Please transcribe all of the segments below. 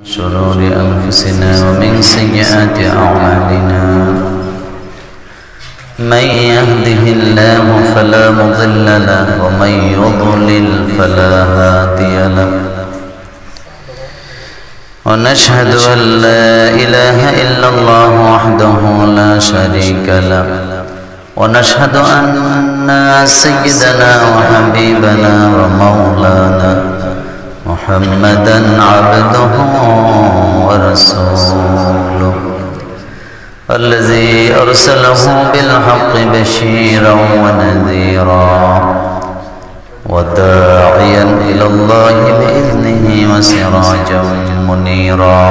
شرور أنفسنا ومن سيئات أعمالنا من يهده الله فلا مضل له ومن يضلل فلا هادي له ونشهد أن لا إله إلا الله وحده لا شريك له ونشهد أن سيدنا وحبيبنا ومولانا محمدا عبده ورسوله الذي أرسله بالحق بشيرا ونذيرا وداعيا إلى الله بإذنه وسراجا منيرا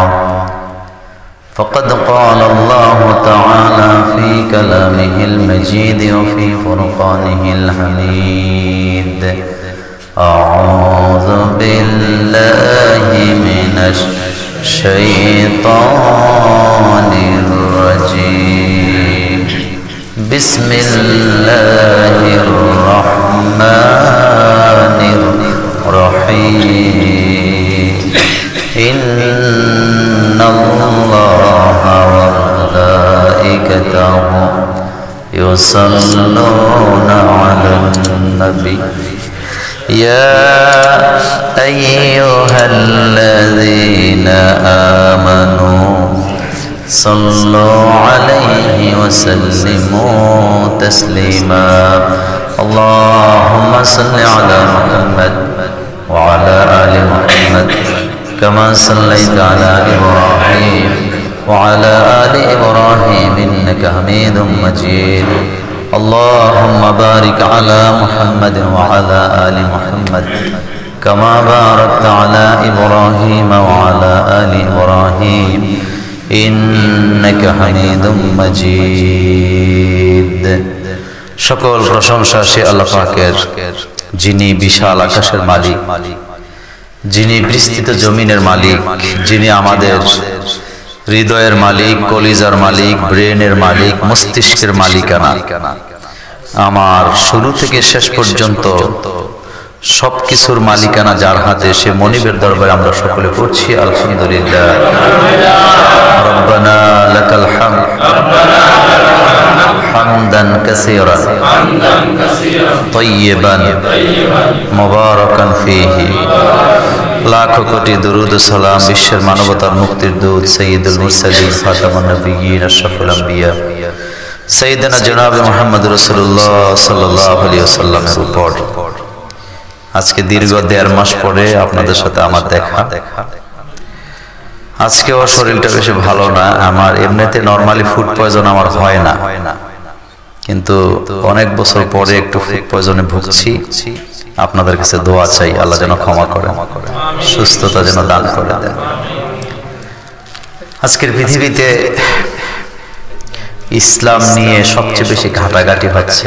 فقد قال الله تعالى في كلامه المجيد وفي فرقانه الحميد أعوذ بالله من الشيطان الرجيم بسم الله الرحمن الرحيم إن الله وملائكته يصلون على النبي يا أيها الذين آمنوا صلوا عليه وسلموا تسليما اللهم صل على محمد وعلى آل محمد كما صليت على إبراهيم وعلى آل إبراهيم إنك حميد مجيد اللهم بارك على محمد وعلى آل محمد كما باركت على إبراهيم وعلى آل إبراهيم إنك حميد مجيد সকল প্রশংসা সে আল্লাহ পাকের যিনি বিশাল আকাশের মালিক, যিনি বিস্তৃত জমিনের মালিক, যিনি আমাদের হৃদয়ের মালিক, কলিজার মালিক, ব্রেনের মালিক, মস্তিষ্কের মালিকানা। আমার শুরু থেকে শেষ পর্যন্ত সবকিছুর মালিকানা যার হাতে, সে মনিবের দরবারে আমরা সকলে পড়ছি আলহামদুলিল্লাহ। রব্বানা লাকাল হামদ হামদান কাসীরান তাইয়িবান মুবারাকান ফীহি। লাখো কোটি দুরুদ ও সালাম বিশ্বের মানবতার মুক্তির দূত সাইয়্যিদুল মুরসালিন খাতামুন নবিয়্যিন আশরাফুল আম্বিয়া সাইয়্যিদানা জনাবে মুহাম্মদ রাসূলুল্লাহ সাল্লাল্লাহু আলাইহি ওয়াসাল্লামের উপর আজকে দীর্ঘ 1.5 মাস পরে আপনাদের সাথে আমার দেখা। আজকেও শরীরটা বেশি ভালো না আমার, এমনিতে নরমালি ফুড পয়জন আমার হয় না, কিন্তু অনেক বছর পরে একটু ফুড পয়জনে ভুগছি। আপনাদের কাছে দোয়া চাই, আল্লাহ যেন ক্ষমা করেন, সুস্থতা যেন দান করে দেন। আজকের পৃথিবীতে ইসলাম নিয়ে সবচেয়ে বেশি ঘাটাঘাটি হচ্ছে,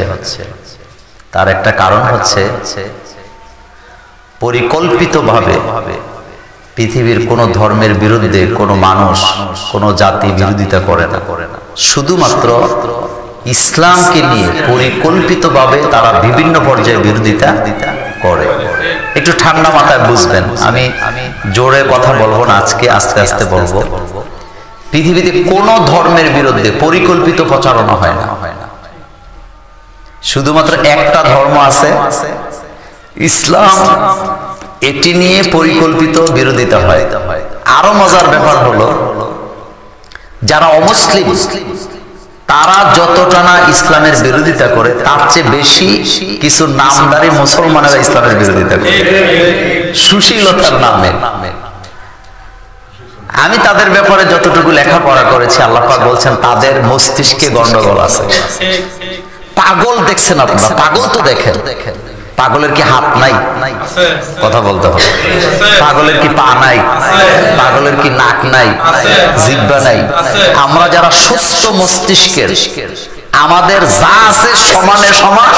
তার একটা কারণ হচ্ছে পরিকল্পিতভাবে পৃথিবীর কোনো ধর্মের বিরুদ্ধে কোনো মানুষ, কোনো জাতি বিরোধিতা করে না, শুধুমাত্র ইসলামকে নিয়ে পরিকল্পিতভাবে তারা বিভিন্ন পর্যায়ে বিরোধিতা করে। একটু ঠান্ডা মাথায় বুঝবেন, আমি জোরে কথা বলবো না, আজকে আস্তে আস্তে বলবো। পৃথিবীতে কোনো ধর্মের বিরুদ্ধে পরিকল্পিত প্রচারণা হয় না, শুধুমাত্র একটা ধর্ম আছে ইসলাম, এটি নিয়ে পরিকল্পিত বিরোধিতা হয়। আরো মজার ব্যাপার হলো যারা অমুসলিম তারা যতটা না ইসলামের বিরোধিতা করে, তার চেয়ে বেশি কিছু নামদারি মুসলমানেরা ইসলামের বিরোধিতা করে সুশীলতার নামে। আমি তাদের ব্যাপারে যতটুকু লেখাপড়া করেছি, আল্লাহ পাক বলছেন তাদের মস্তিষ্কে গন্ডগোল আছে। পাগল দেখছেন আপনারা, পাগল তো দেখেন, পাগলের কি হাত নাই? কথা বলতে হবে। পাগলের কি পা নাই? পাগলের কি নাক নাই? জিহ্বা নাই? আমরা যারা সুস্থ মস্তিষ্কের, আমাদের যা আছে সমানে সমান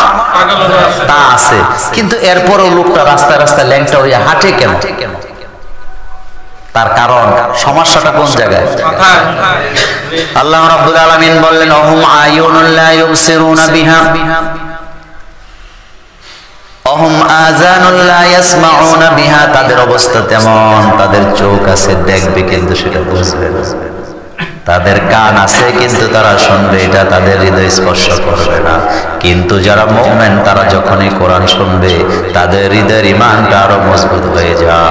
তা আছে, কিন্তু এরপরও লোকটা রাস্তায় রাস্তায় ল্যাংটা হয়ে হাঁটে কেন? তার কারণ সমস্যাটা কোন জায়গায়? আল্লাহ রাব্বুল আলামিন বললেন অহুম আয়ুনুল লা ইউবসিরুনা বিহা লাহুম আযানুন লা ইয়াসমাউনা বিহা, তাদের অবস্থা তেমন, তাদের চোখ আছে দেখবে কিন্তু সেটা বুঝবে না, তাদের কান আছে কিন্তু তারা শুনবে, এটা তাদের হৃদয় স্পর্শ করবে না। কিন্তু যারা মুমিন তারা যখনই কোরআন শুনবে তাদের হৃদয়ের ঈমানটা আরো মজবুত হয়ে যায়,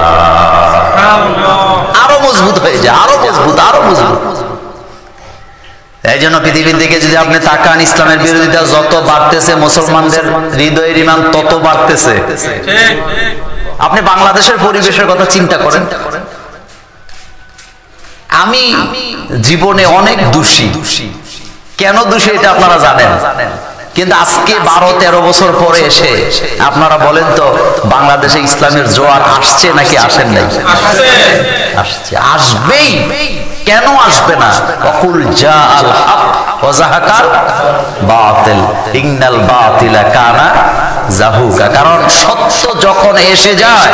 আরো মজবুত হয়ে যায়, আরো মজবুত, আরো মজবুত। এই জন্য পৃথিবীর দিকে যদি আপনি তাকান, ইসলামের বিরোধিতা যত বাড়তেছে মুসলমানদের হৃদয়ের ঈমান তত বাড়তেছে। আপনি বাংলাদেশের পরিবেশের কথা চিন্তা করেন। আমি জীবনে অনেক দোষী, কেন দোষী এটা আপনারা জানেন, কিন্তু আজকে 12-13 বছর পরে এসে আপনারা বলেন তো বাংলাদেশে ইসলামের জোয়ার আসছে নাকি আসেন নাই? আসছে, আসবেই। কেন আসবে না? ওয়াকুল জাআল হক ওয়া যাহাকাল বাতিল ইন্নাল বাতিলা কানা যাহুকা। কারণ সত্য যখন এসে যায়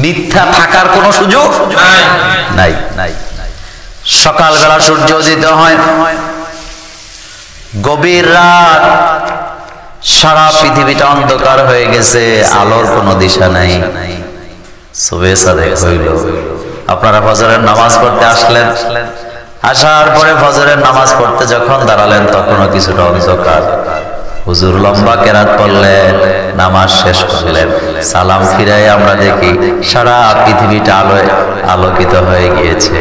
মিথ্যা থাকার কোনো সুযোগ নাই। সকালবেলা সূর্য উদিত হয়, গভীর রাত, সারা পৃথিবীটা অন্ধকার হয়ে গেছে, আলোর কোনো দিশা নাই। সুবহে সাদেক হইল, আপনারা ফজরের নামাজ পড়তে আসলেন, আসার পরে ফজরের নামাজ পড়তে যখন দাঁড়ালেন তখনও কিছুটা অন্ধকার। হুজুর লম্বা কেরাত পড়লেন, নামাজ শেষ করলেন, সালাম ফিরাই আমরা দেখি সারা পৃথিবীটা আলোয় আলোকিত হয়ে গিয়েছে।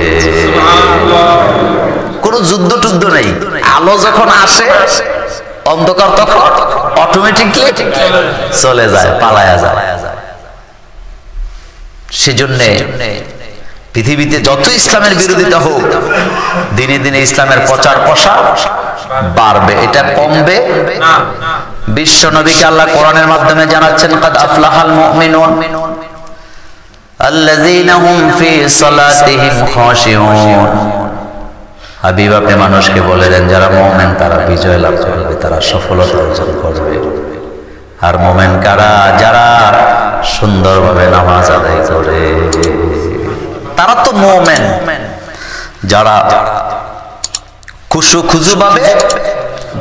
কোনো যুদ্ধ টুদ্ধ নেই, আলো যখন আসে অন্ধকার তখন অটোমেটিকলি চলে যায়, পালায়া যায়। সেজন্য পৃথিবীতে যত ইসলামের বিরোধিতা হোক, দিনে দিনে ইসলামের প্রচার প্রসার বাড়বে, এটা কমবে না। বিশ্ব নবীকে আল্লাহ কোরআনের মাধ্যমে জানাচ্ছেন, কাদ আফলাহাল মুমিনুন আল্লাযীনা হুম ফি সালাতিহিম খাশিউন। হাবিব আপনি মানুষকে বলে দেন যারা মুমিন তারা বিজয় লাভ করবে, তারা সফলতা অর্জন করবে। আর মুমিন কারা? যারা সুন্দরভাবে নামাজ আদায় করে, তারা তো মুমিন। যারা খুশুখুজুভাবে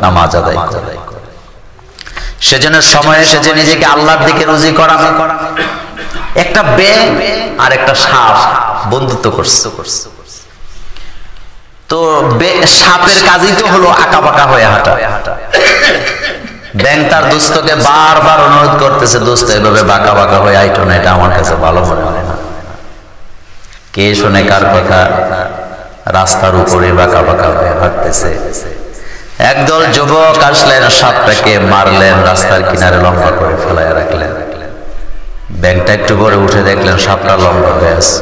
নামাজ আদায় করে, সেজন্য সময়ে সেজে নিজেকে আল্লাহর দিকে রুজি করা। একটা ব্যাঙ আর একটা সাপ বন্ধুত্ব করছে, তো সাপের কাজই তো হলো আঁকা বাঁকা হয়ে হাঁটা। ব্যাঙ তার দোস্তকে বারবার অনুরোধ করতেছে, দোস্ত এভাবে বাঁকা বাঁকা হয়ে আইটো না, এটা আমার কাছে ভালো মনে হয় না। কে শোনে কার কথা? রাস্তার উপরে বাঁকা বাঁকা হয়ে হাঁটতেছে। একদল যুবক আসলেন, সাপটাকে মারলেন, রাস্তার কিনারে লম্বা করে ফেলায় রাখলেন। ব্যাঙটা একটু পরে উঠে দেখলেন সাপটা লম্বা হয়ে আছে।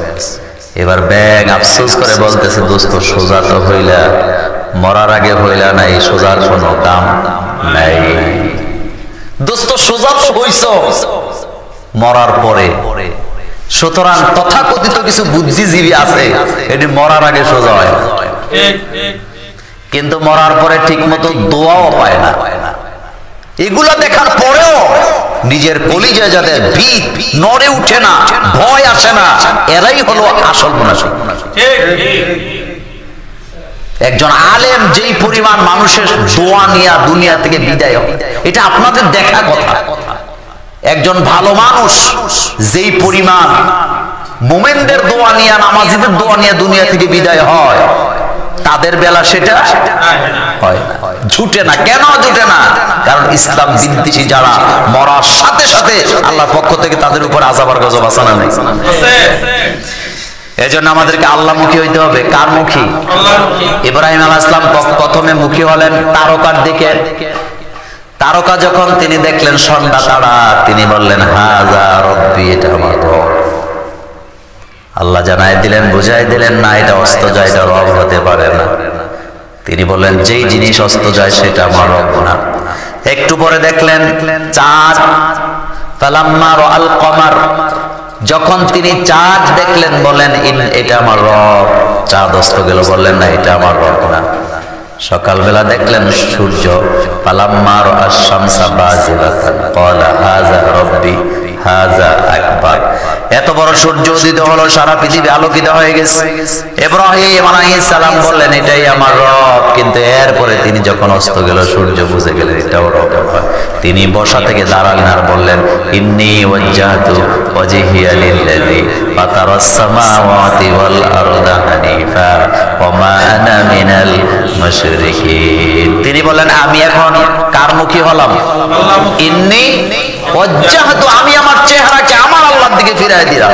এবার ব্যাঙ আফসোস করে বলতেছে, দোস্ত সোজা তো হইলা, মরার আগে হইলা নাই, সোজার কোনো দাম নাই। দোস্ত সোজা তো হইছ মরার পরে, সুতরাং তথাকথিত কিছু বুদ্ধিজীবী আছে এটি মরার আগে সোজা হয়, কিন্তু মরার পরে ঠিক মতো দোয়াও পায় না। এগুলা দেখার পরেও নিজের কলিজায় যাদের ভীত নড়ে উঠে না, ভয় আসে না, এরাই হলো আসল মুনাফিক। একজন আলেম যেই পরিমাণ মানুষের দোয়া নিয়ে দুনিয়া থেকে বিদায় হয়, এটা আপনাদের দেখা কথা। একজন ভালো মানুষ যেই পরিমাণ মুমিনদের দোয়া নিয়ে, নামাজিদের দোয়া নিয়ে দুনিয়া থেকে বিদায় হয়, তাদের বেলা সেটা হয় না, ছুটে না। কেন ছুটে না? কারণ ইসলাম বিদ্বেষী যারা, মরার সাথে সাথে আল্লাহর পক্ষ থেকে তাদের উপর আযাব আর গজব আসে না? এজন্য আমাদেরকে আল্লাহমুখী হইতে হবে। কার মুখী? ইব্রাহিম আলাইহিস সালাম প্রথমে মুখী হলেন তারকার দিকে। তারকা যখন তিনি দেখলেন সন্ধ্যা তারা, তিনি বললেন হাযা রব্বি, এটা আমার রব। আল্লাহ জানাই দিলেন, বুঝাই দিলেন, না এটা অস্ত যায়, এটা রব হতে পারে না। তিনি বললেন যেই জিনিস অস্ত যায় সেটা আমার রব না। একটু পরে দেখলেন চাঁদ, ফালাম্মা রাআল কমার, যখন তিনি চাঁদ দেখলেন বললেন এটা আমার রব। চাঁদ অস্ত গেল, বললেন না এটা আমার রব না। সকালবেলা দেখলেন সূর্য, ফালাম্মা রাআশ শামসা বাযিগাতান ক্বালা হাযা রব্বি হাযা আকবার। এত বড় সূর্য উদিত হলো, সারা পৃথিবী আলোকিত হয়ে গেছে। ইব্রাহিম আলাইহিস সালাম বললেন এটাই আমার রব, কিন্তু এরপরে তিনি যখন অস্ত গেল সূর্য বুঝে গেলেন এটাও রব। তিনি বসা থেকে দাঁড়ালেন আর বললেন ইন্নী ওয়াজ্জাহতু ওয়াজহিয়া লিল্লাযী ফাতারাস সামাওয়াতি ওয়াল আরদা হানিফা ওয়া মা আনা মিনাল মুশরিকিন। তিনি বললেন আমি এখন কার মুখী হলাম? ইন্নী ওয়াজ্জাহতু, আমি আমার চেহারাকে আমার আল্লাহর দিকে ফিরিয়ে দিলাম,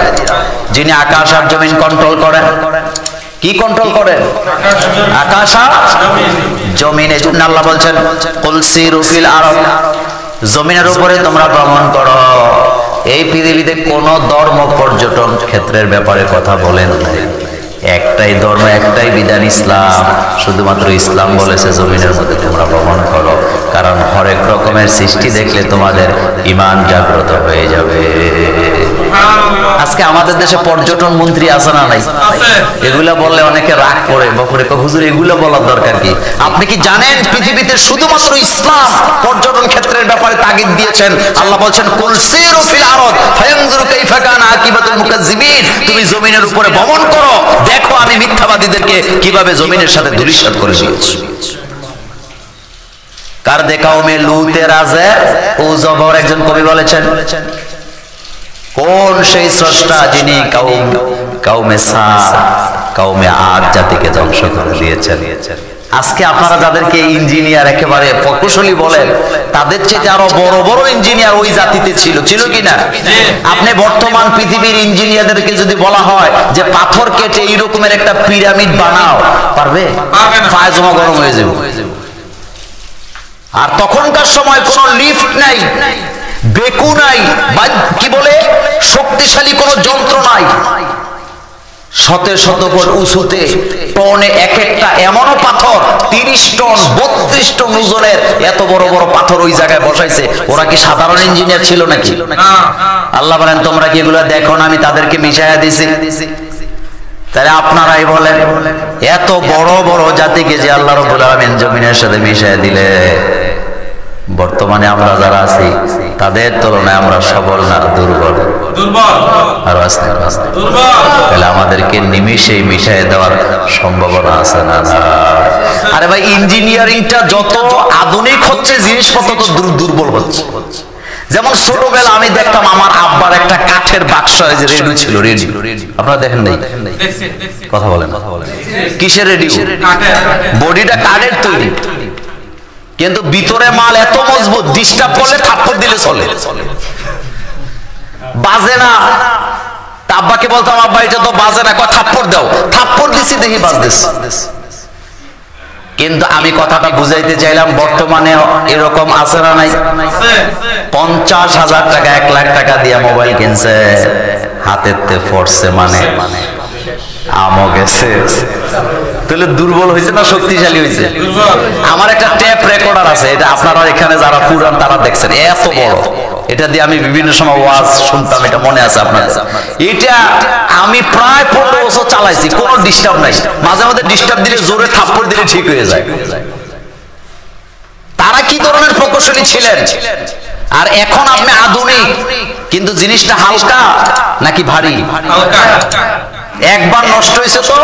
যিনি আকাশ আর জমিন কন্ট্রোল করেন। কি কন্ট্রোল করেন? আকাশ আর জমিন। এই জন্য আল্লাহ বলছেন কুল সিরু ফিল আরদ, জমিনের উপরে তোমরা ভ্রমণ করো। এই পৃথিবীতে কোন ধর্ম পর্যটন ক্ষেত্রের ব্যাপারে কথা বলেন নাই, একটাই ধর্ম, একটাই বিধান, ইসলাম। শুধুমাত্র ইসলাম বলেছে জমিনের মধ্যে তোমরা ভ্রমণ করো, কারণ হরেক রকমের সৃষ্টি দেখলে তোমাদের ঈমান জাগ্রত হয়ে যাবে। আজকে আমাদের দেশে পর্যটন মন্ত্রী আছে না নাই? এগুলা বললে অনেকে রাগ করে, বকরে হুজুর এগুলো বলার দরকার কি? আপনি কি জানেন পৃথিবীতে শুধুমাত্র ইসলাম পর্যটন ক্ষেত্রের ব্যাপারে তাগিদ দিয়েছেন? আল্লাহ বলছেন কুল সিরু ফিল আরদ ফায়ানজুরু কাইফা কানা আকিবাতুল মুকাজ্জিবিন, তুমি জমিনের উপরে ভ্রমণ করো, দেখো আমি মিথ্যাবাদীদেরকে কিভাবে জমিনের সাথে ধূলিসাৎ করে দিয়েছি। কার দেখাওমে লুতে রাজে ও জবর, একজন কবি বলেছেন কোন সেই স্রষ্টা যিনি কাউমে সাদ কাউমে আদ জাতিকে ধ্বংস করে দিয়েছেন। আজকে আপনারা যাদেরকে ইঞ্জিনিয়ার একেবারে প্রকৌশলী বলেন, তাদের চেয়ে আরো বড় বড় ইঞ্জিনিয়ার ওই জাতিতে ছিল, ছিল কিনা? আপনি বর্তমান পৃথিবীর ইঞ্জিনিয়ারদেরকে যদি বলা হয় যে পাথর কেটে এই রকমের একটা পিরামিড বানাও, পারবে? পায়জামা গরম হয়ে যাবে। আর তখনকার সময় কোনো লিফট নাই, বেকু নাই, কি বলে শক্তিশালী কোনো যন্ত্র নাই, শত শত ফুট উঁচুতে টনে এক একটা এমনও পাথর 30 টন 32 টন ওজনের এত বড় বড় পাথর ওই জায়গায় বসাইছে। ওরা কি সাধারণ ইঞ্জিনিয়ার ছিল নাকি? আল্লাহ বলেন তোমরা কি এগুলো দেখো না, আমি তাদেরকে মিশাইয়া দিছি। তাহলে আপনারাই বলেন এত বড় বড় জাতিকে যে আল্লাহ রাব্বুল আলামিন জমিনের সাথে মিশাইয়া দিলে, বর্তমানে আমরা যারা আছি তাদের তুলনায় আমরা সবল না দুর্বল? আর তাহলে আমাদেরকে নিমিষেই মিশিয়ে দেওয়ার সম্ভাবনা আছে না? আরে ভাই, ইঞ্জিনিয়ারিংটা যত আধুনিক হচ্ছে জিনিসপত্র তত দুর্বল হচ্ছে। যেমন ছোটবেলা আমি দেখতাম আমার আব্বার একটা কাঠের বাক্স রেডিও ছিল, রেডিও। আপনারা দেখেন নাই? কথা বলেন। কিসের রেডিও? বডিটা কাঠের তৈরি, কিন্তু ভিতরে মাল এত মজবুত, ডিস্টার্ব করলে থাপ্পড় দিলে চলে, বাজে না। আব্বাকে বলতাম আব্বা এটা তো বাজে না, কয় থাপ্পড় দাও। থাপ্পড় দিছি, দেখি বাজতেছে। কিন্তু আমি কথাটা বুঝাইতে চাইলাম বর্তমানে এরকম আছে না নাই? 50,000 টাকা 1 লাখ টাকা দিয়ে মোবাইল কিনছে, হাতেতে পড়ছে, মানে আমও গেছে। তাহলে দুর্বল হয়েছে না শক্তিশালী হয়েছে? আমার একটা টেপ রেকর্ডার আছে, এটা আপনারা এখানে যারা পুরান তারা দেখছেন, এত বড়। এটা দিয়ে আমি বিভিন্ন সময় ওয়াজ শুনতাম, এটা মনে আছে আপনাদের? এটা আমি প্রায় 15 বছর চালাইছি, কোনো ডিস্টার্ব নাই। মাঝে মাঝে ডিস্টার্ব দিলে জোরে থাপ্পড় দিলে ঠিক হয়ে যায়। তারা কি ধরনের প্রকৌশলী ছিলেন? আর এখন আপনি আধুনিক, কিন্তু জিনিসটা হালকা নাকি ভারী? একবার নষ্ট হয়েছে তো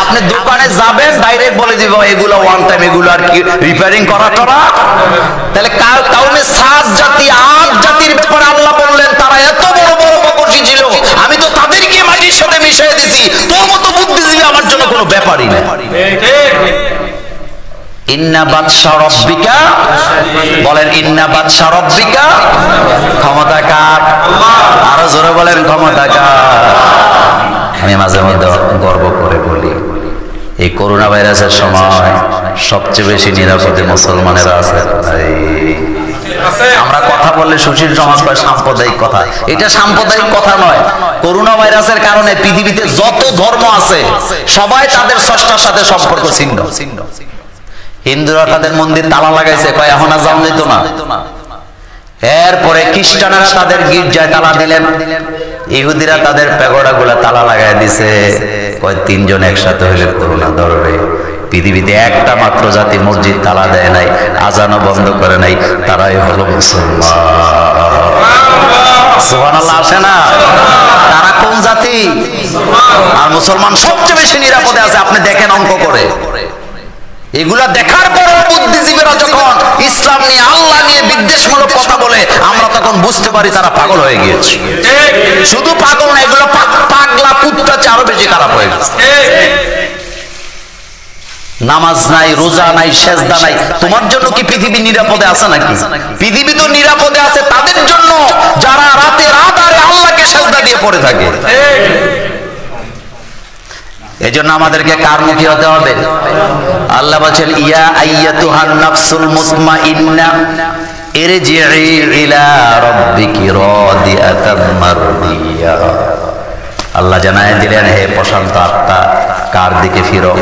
আপনি দোকানে যাবেন, ডাইরেক্ট বলে দিব এগুলো ওয়ান টাইম, এগুলো আর কি রিপেয়ারিং করা টরা। তাহলে কাউমে সাদ জাতি, আদ জাতির ব্যাপারে আল্লাহ বললেন তারা এত বড় বড় প্রকৌশলী ছিল, আমি তো তাদেরকে মাটির সাথে মিশিয়ে দিছি। তোর মতো বুদ্ধিজীবী আমার জন্য কোনো ব্যাপারই না। ইন্না বাদশা রব্বিকা, বলেন ইন্না বাদশা রব্বিকা, ক্ষমতা কার? আরো জোরে বলেন ক্ষমতা কার? আমি মাঝে মধ্যে গর্ব করে বলি, এই করোনা ভাইরাসের সময় সবচেয়ে বেশি নিরাপদে মুসলমানেরা আছে। আমরা কথা বললে সুশীল সমাজ বা সাম্প্রদায়িক কথা, এটা সাম্প্রদায়িক কথা নয়। করোনা ভাইরাসের কারণে পৃথিবীতে যত ধর্ম আছে সবাই তাদের স্রষ্টার সাথে সম্পর্ক ছিন্ন। হিন্দুরা তাদের মন্দির তালা লাগাইছে, কয় এখন আর যাওয়া যেত না। এরপরে খ্রিস্টানেরা তাদের গির্জায় তালা দিলেন, ইহুদিরা তাদের প্যাগোডা গুলা তালা লাগাই দিছে, কয় 3 জন একসাথে হইলে করোনা ধরবে। পৃথিবীতে একটা মাত্র জাতি মসজিদ তালা দেয় নাই, আজানও বন্ধ করে নাই, তারাই হলো মুসলমান। সুবহানাল্লাহ আসে না? তারা কোন জাতি? আর মুসলমান সবচেয়ে বেশি নিরাপদে আছে। আপনি দেখেন অঙ্ক করে, এগুলা দেখার পরও বুদ্ধিজীবীরা যখন ইসলাম নিয়ে আল্লাহ নিয়ে বিদ্বেষমূলক কথা বলে, আমরা তখন বুঝতে পারি তারা পাগল হয়ে গিয়েছে। শুধু পাগল না, এগুলো পাগলা কুত্তা আরো বেশি খারাপ হয়ে গেছে। নামাজ নাই, রোজা নাই, সেজদা নাই। তোমার জন্য কি পৃথিবী নিরাপদে আছে নাকি? পৃথিবী তো নিরাপদে আছে তাদের জন্য যারা রাতের আধারে আল্লাহকে সেজদা দিয়ে পড়ে থাকে। এজন্য আমাদেরকে কার মুখী হতে হবে? আল্লাহ বলেন, ইয়া আইয়াতুহান নাফসুল মুতমাইন্না ইরজিই ইলা রাব্বিকি রাদিয়াতাম মারদিয়া। আল্লাহ জানায় দিলেন, হে প্রশান্ত আত্মা, কার দিকে ফিরো।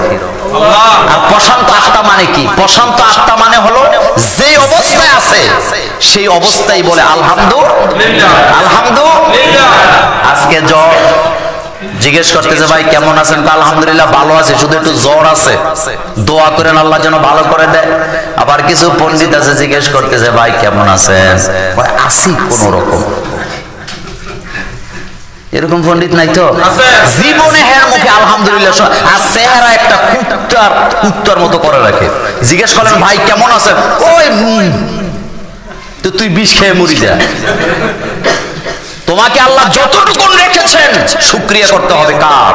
আর প্রশান্ত আত্মা মানে কি? প্রশান্ত আত্মা মানে হলো যে অবস্থায় আছে সেই অবস্থায় বলে আলহামদুলিল্লাহ, আলহামদুলিল্লাহ। আজকে জ্বর, জিজ্ঞেস করতেছে ভাই কেমন আছেন? আলহামদুলিল্লাহ ভালো আছে, শুধু একটু জ্বর আছে, দোয়া করেন আল্লাহ যেন ভালো করে দেয়। আবার কিছু পণ্ডিত আছে, জিজ্ঞেস করতেছে ভাই কেমন আছেন? আসি কোন রকম। এরকম পণ্ডিত নাই তো জীবনে, হের মুখে আলহামদুলিল্লাহ, আর চেহারা একটা কুত্তার মতো করে রাখে। জিজ্ঞেস করেন ভাই কেমন আছেন? ওই তো তুই বিষ খেয়ে মরি যা। তোমাকে আল্লাহ যতটুকু রেখেছেন শুকরিয়া করতে হবে কার?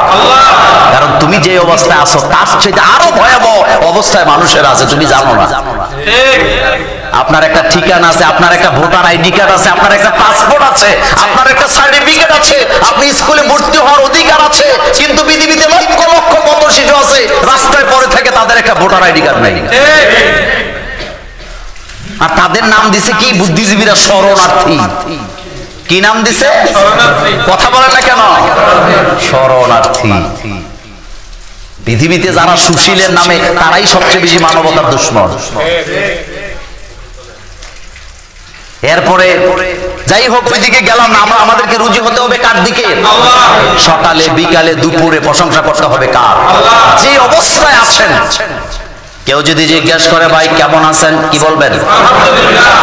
কারণ তুমি যে অবস্থায় আছো তার চেয়ে আরো ভয়াবহ অবস্থায় মানুষের আছে, তুমি জানো না। আপনার একটা ঠিকানা আছে, আপনার একটা ভোটার আইডি কার্ড আছে, আপনার একটা পাসপোর্ট আছে, আপনার একটা সার্টিফিকেট আছে, আপনি স্কুলে ভর্তি হওয়ার অধিকার আছে। কিন্তু পৃথিবীতে লক্ষ লক্ষ কত শিশু আছে রাস্তায় পড়ে থাকে, তাদের একটা ভোটার আইডি কার্ড নাই। আর তাদের নাম দিছে কি বুদ্ধিজীবীরা? শরণার্থী। কি নাম দিছে? কথা বলেন না কেন? শরণার্থী। পৃথিবীতে যারা সুশীলের নামে, তারাই সবচেয়ে বেশি মানবতার দুশ্মন। এরপরে যাই হোক, ওইদিকে গেলাম না। আমরা আমাদেরকে রুজি হতে হবে কার দিকে? সকালে বিকালে দুপুরে প্রশংসা করতে হবে কার? যে অবস্থায় আছেন। কেউ যদি জিজ্ঞাসা করে ভাই কেমন আছেন, কি বলবেন?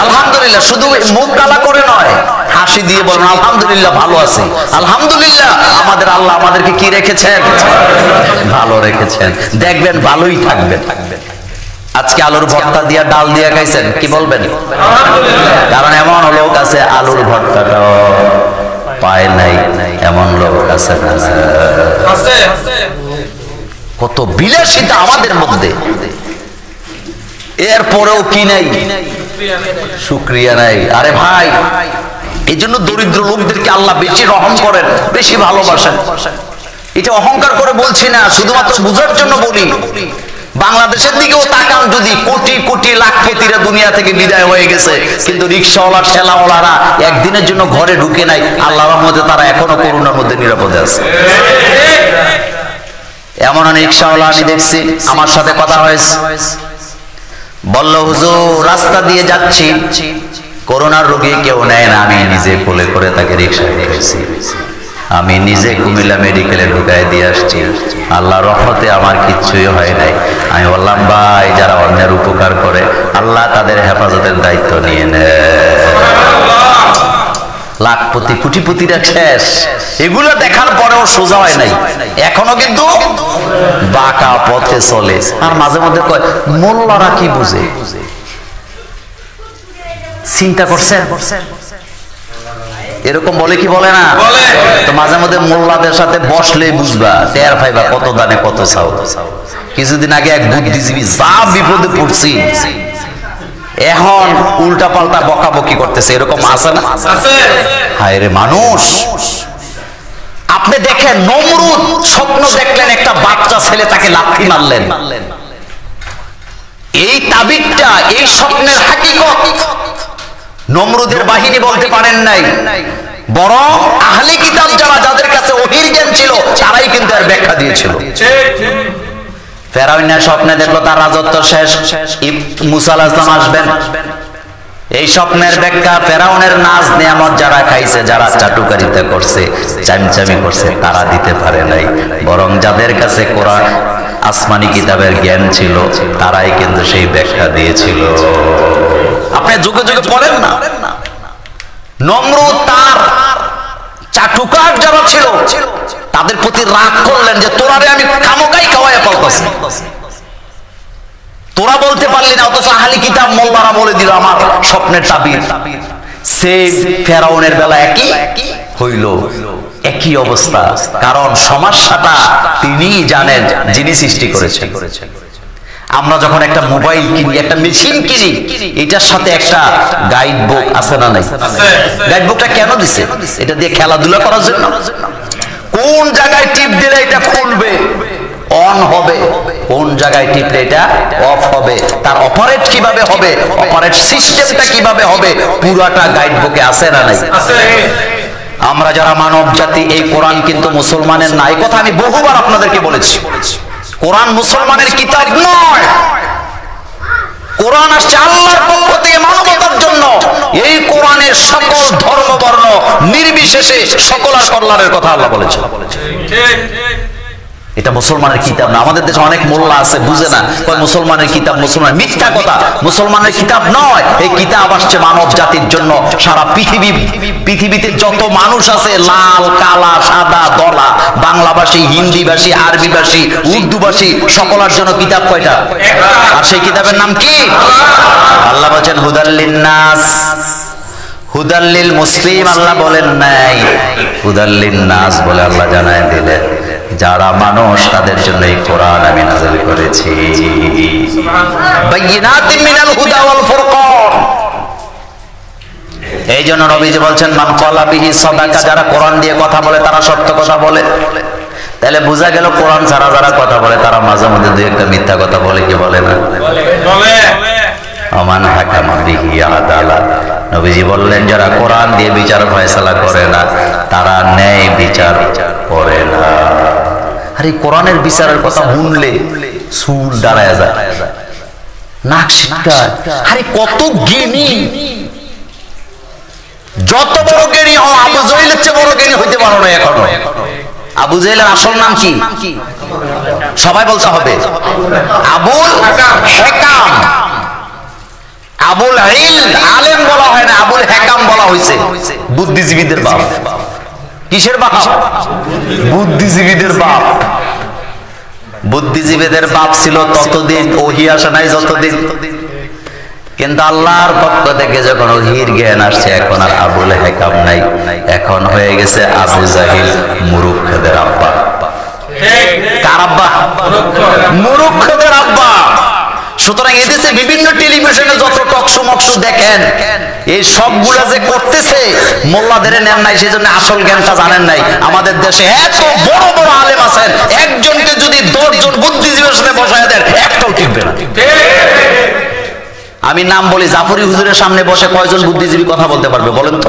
আলহামদুলিল্লাহ। শুধু মুখ কালা করে নয়, হাসি দিয়ে বলবেন আলহামদুলিল্লাহ ভালো আছি। আলহামদুলিল্লাহ, আমাদের আল্লাহ আমাদেরকে কি রেখেছেন? ভালো রেখেছেন। দেখবেন ভালোই থাকবেন। আজকে আলুর ভর্তা দিয়া ডাল দিয়া খাইছেন, কি বলবেন? কারণ এমন লোক আছে আলুর ভর্তাটাও পায় নাই, এমন লোক আছে। কত বিলাসিতা আমাদের মধ্যে, এরপরেও কি নাই? শুকরিয়া নাই। আরে ভাই, এই জন্য দরিদ্র লোকদেরকে আল্লাহ বেশি রহম করেন, বেশি ভালোবাসেন। এটা অহংকার করে বলছি না, শুধুমাত্র বুঝার জন্য বলি। বাংলাদেশের দিকেও তাকান, যদি কোটি কোটি লাখপতিরা দুনিয়া থেকে বিদায় হয়ে গেছে, কিন্তু রিক্সাওয়ালা ঠেলাওয়ালারা একদিনের জন্য ঘরে ঢুকে নাই। আল্লাহর রহমতে তারা এখনো করোনার মধ্যে নিরাপদে আছে। এমন অনেক রিক্সাওয়ালা আমি দেখছি, আমার সাথে কথা হয়েছে, বলল হুজুর রাস্তা দিয়ে যাচ্ছি, করোনার রোগী কেউ নেয় না, আমি নিজে কোলে করে তাকে রিক্সায় রেখেছি, আমি নিজে কুমিল্লা মেডিকেলে ঢুকাই দিয়ে আসছি, আল্লাহর রহমতে আমার কিচ্ছুই হয় নাই। আমি বললাম ভাই, যারা অন্যের উপকার করে আল্লাহ তাদের হেফাজতের দায়িত্ব নিয়ে নেয়। লাখপতি কোটিপতিরা শেষ, এগুলো দেখার পরেও সোজা হয় নাই, এখনো কিন্তু বাঁকা পথে চলে। আর মাঝে মধ্যে কয় মোল্লারা কি বুঝে। চিন্তা করছেন? এরকম বলে কি বলে না? তো মাঝে মধ্যে মোল্লাদের সাথে বসলেই বুঝবা, টের পাইবা কত দানে কত চাও। কিছুদিন আগে এক বুদ্ধিজীবী যা বিপদে পড়ছি, এখন উল্টা পাল্টা বকাবকি করতেছে, এরকম আছে না? হায় রে মানুষ। আপনি দেখেন নমরুদ স্বপ্ন দেখলেন, একটা বাচ্চা ছেলে তাকে লাথি মারলেন। এই তাবিজটা, এই স্বপ্নের হাকিকত নমরুদের বাহিনী বলতে পারেন নাই, বরং আহলে কিতাব যারা, যাদের কাছে ওহীর জ্ঞান ছিল, তারাই কিন্তু এর ব্যাখ্যা দিয়েছিল। ফেরাউন স্বপ্নে দেখলো তার রাজত্ব শেষ, মুসা আলাইহিস সালাম আসবেন। এই স্বপ্নের ব্যাখ্যা ফেরাউনের নাজ নিয়ামত যারা খাইছে, যারা চাটুকারিতা করছে, চামচামি করছে, তারা দিতে পারে নাই, বরং যাদের কাছে কোরআন আসমানি কিতাবের জ্ঞান ছিল, তারাই কিন্তু সেই ব্যাখ্যা দিয়েছিল। আপনি যুগে যুগে পড়েন না, নমরুদ তার চাটুকার যারা ছিল তাদের প্রতি রাগ করলেন যে তোরারে আমি খামোকাই খাওয়াইয়া পালতাছি, তোরা বলতে পারলি না, অথচ আহলি কিতাব মোল্লারা বলে দিল আমার স্বপ্নের তাবির। সে ফেরাউনের বেলা একই হইল, একই অবস্থা। কারণ সমস্যাটা তিনি জানেন যিনি সৃষ্টি করেছেন। আমরা যখন একটা মোবাইল কিনি, একটা মেশিন কিনি, এটার সাথে একটা গাইড বুক আছে না নাই? গাইড বুকটা কেন দিছে? এটা দিয়ে খেলাধুলা করার জন্য। কোন জায়গায় টিপ দিলে এটা খুলবে, অন হবে, কোন জায়গায় টিপলে এটা অফ হবে, তার অপারেট কিভাবে হবে, অপারেট সিস্টেমটা কিভাবে হবে, পুরাটা গাইড বুকে আছে না নাই? আমরা যারা মানব জাতি, এই কোরআন কিন্তু মুসলমানের না। এই কথা আমি বহুবার আপনাদেরকে বলেছি। কোরআন মুসলমানের কিতাব নয়, কোরআন আসছে আল্লাহর পক্ষ থেকে মানবতার জন্য। এই কোরআনের সকল ধর্ম বর্ণ নির্বিশেষে সকলের কল্যাণের কথা আল্লাহ বলেছেন। এটা মুসলমানের কিতাব না। আমাদের দেশে অনেক মোল্লা আছে, বুঝে না, কয় মুসলমানের কিতাব, মুসলমান, মিথ্যা কথা। মুসলমানের কিতাব নয়, এই কিতাব আসছে মানব জাতির জন্য। সারা পৃথিবীতে যত মানুষ আছে, লাল কালা সাদা দলা, বাংলাভাষী, হিন্দিভাষী, আরবিভাষী, উর্দুভাষী, সকলের জন্য কিতাব কয়টা? আর সেই কিতাবের নাম কি? আল্লাহ বলেছেন হুদাল্লিন নাস, হুদাল্লিল মুসলিম আল্লাহ বলেন নাই, হুদাল্লিন নাস বলে আল্লাহ জানায় দিলেন যারা মানুষ তাদের জন্য এই কোরআন আমি নাযিল করেছি। বাইয়িনাতিন মিনাল হুদা ওয়াল ফুরকান। এই জন্য নবীজি বলছেন মান ক্বালা বিহি সাদাকা, যারা কোরআন দিয়ে কথা বলে তারা সত্য কথা বলে। তাহলে বোঝা গেল কোরআন ছাড়া যারা কথা বলে তারা মাঝে মধ্যে দুই একটা মিথ্যা কথা বলে, কি বলে না? বলে। আমান হাকামা বিহি আদালা, নবীজি বললেন যারা কোরআন দিয়ে বিচার ফয়সালা করে না তারা ন্যায় বিচার করে না। আরে কোরআনের বিচারের কথা শুনলে চুল দাঁড়ায় যায়, নাক সিটকায়। আরে কত জ্ঞানী, যত বড় জ্ঞানী হও, আবু জাহেলের চেয়ে বড় জ্ঞানী হইতে পারো না এখনো। আবু জাহেলের আসল নাম কি? সবাই বলতে হবে, আবুল হেকাম। আবুল আলেম বলা হয় না, আবুল হেকাম বলা হয়েছে। বুদ্ধিজীবীদের বাপ। কিসের বাপ? বুদ্ধিজীবীদের বাপ। বুদ্ধিজীবীদের বাপ ছিল ততদিন ওহী আসে নাই যতদিন। কিন্তু আল্লাহর পক্ষ থেকে যখন ওহীর জ্ঞান আসছে, এখন আর আবুল হেকাম নাই, এখন হয়ে গেছে আবু জাহিল, মুরুক্ষদের আব্বা। কার আব্বা? মুরুক্ষদের আব্বা। সুতরাং এদেশে বিভিন্ন টেলিভিশনে যত টকশো মকশো দেখেন, এই সবগুলা যে করতেছে মোল্লাদের নেন নাই, সেই জন্য আসল জ্ঞানটা জানেন নাই। আমাদের দেশে এত বড় বড় আলেম আছেন, একজনকে যদি 10 জন বুদ্ধিজীবীর সাথে বসায় দেন একটাও টিকবে না। আমি নাম বলি, জাফরি হুজুরের সামনে বসে কয়জন বুদ্ধিজীবী কথা বলতে পারবে বলেন তো?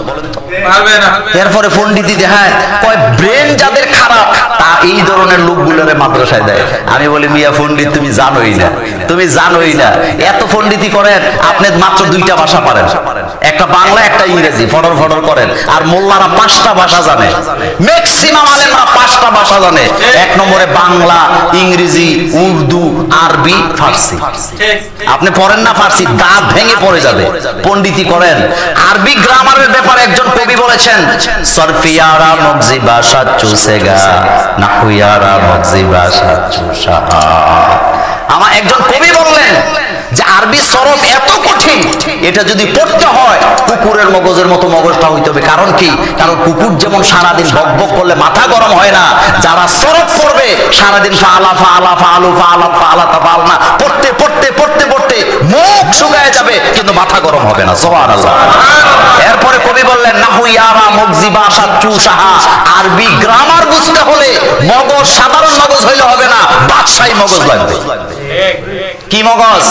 পারবে না। এরপরে পণ্ডিতি দেখায়, কয় ব্রেন যাদের খারাপ তা এই ধরনের লোকগুলোরে মাদ্রাসায় দেয়। আমি বলি মিয়া পণ্ডিত তুমি জানোই না, তুমি জানোই না, এত পণ্ডিতি করেন, আপনি মাত্র 2টা ভাষা পারেন, একটা বাংলা একটা ইংরেজি, ফডর ফডর করেন। আর মোল্লারা 5টা ভাষা জানে, ম্যাক্সিমাম আলেমরা 5টা ভাষা জানে। 1 নম্বরে বাংলা, ইংরেজি, উর্দু, আরবি, ফার্সি। আপনি পড়েন না ফার্সি, দাঁত ভেঙে পড়ে যাবে। পণ্ডিতি করেন। আরবি গ্রামারের ব্যাপারে একজন কবি বলেছেন, সরফিয়ারা মগজিবা সাচুসেগা নাহুয়ারা মগজিবা সাচুসা। আমার একজন কবি বললেন যে আরবি সরফ এত কঠিন, এটা যদি পড়তে হয় কুকুরের মগজের মতো মগজটা হইতে হবে। কারণ কি? কারণ কুকুর যেমন সারাদিন বক বক করলে মাথা গরম হয় না, যারা সরফ পড়বে সারাদিন ফাআলা ফাআলা ফাআলু ফাআলা ফাআলা তাফালনা পড়তে পড়তে পড়তে পড়তে মুখ শুকায় যাবে, কিন্তু মাথা গরম হবে না। সুবহানাল্লাহ। এরপরে কবি বললেন নাহুয়ারা মগজিবা সাচুসাহা, আরবি গ্রামার বুঝতে হলে মগজ সাধারণ মগজ হইলে হবে না, বাদশাহী মগজ লাগবে। কি মগজ?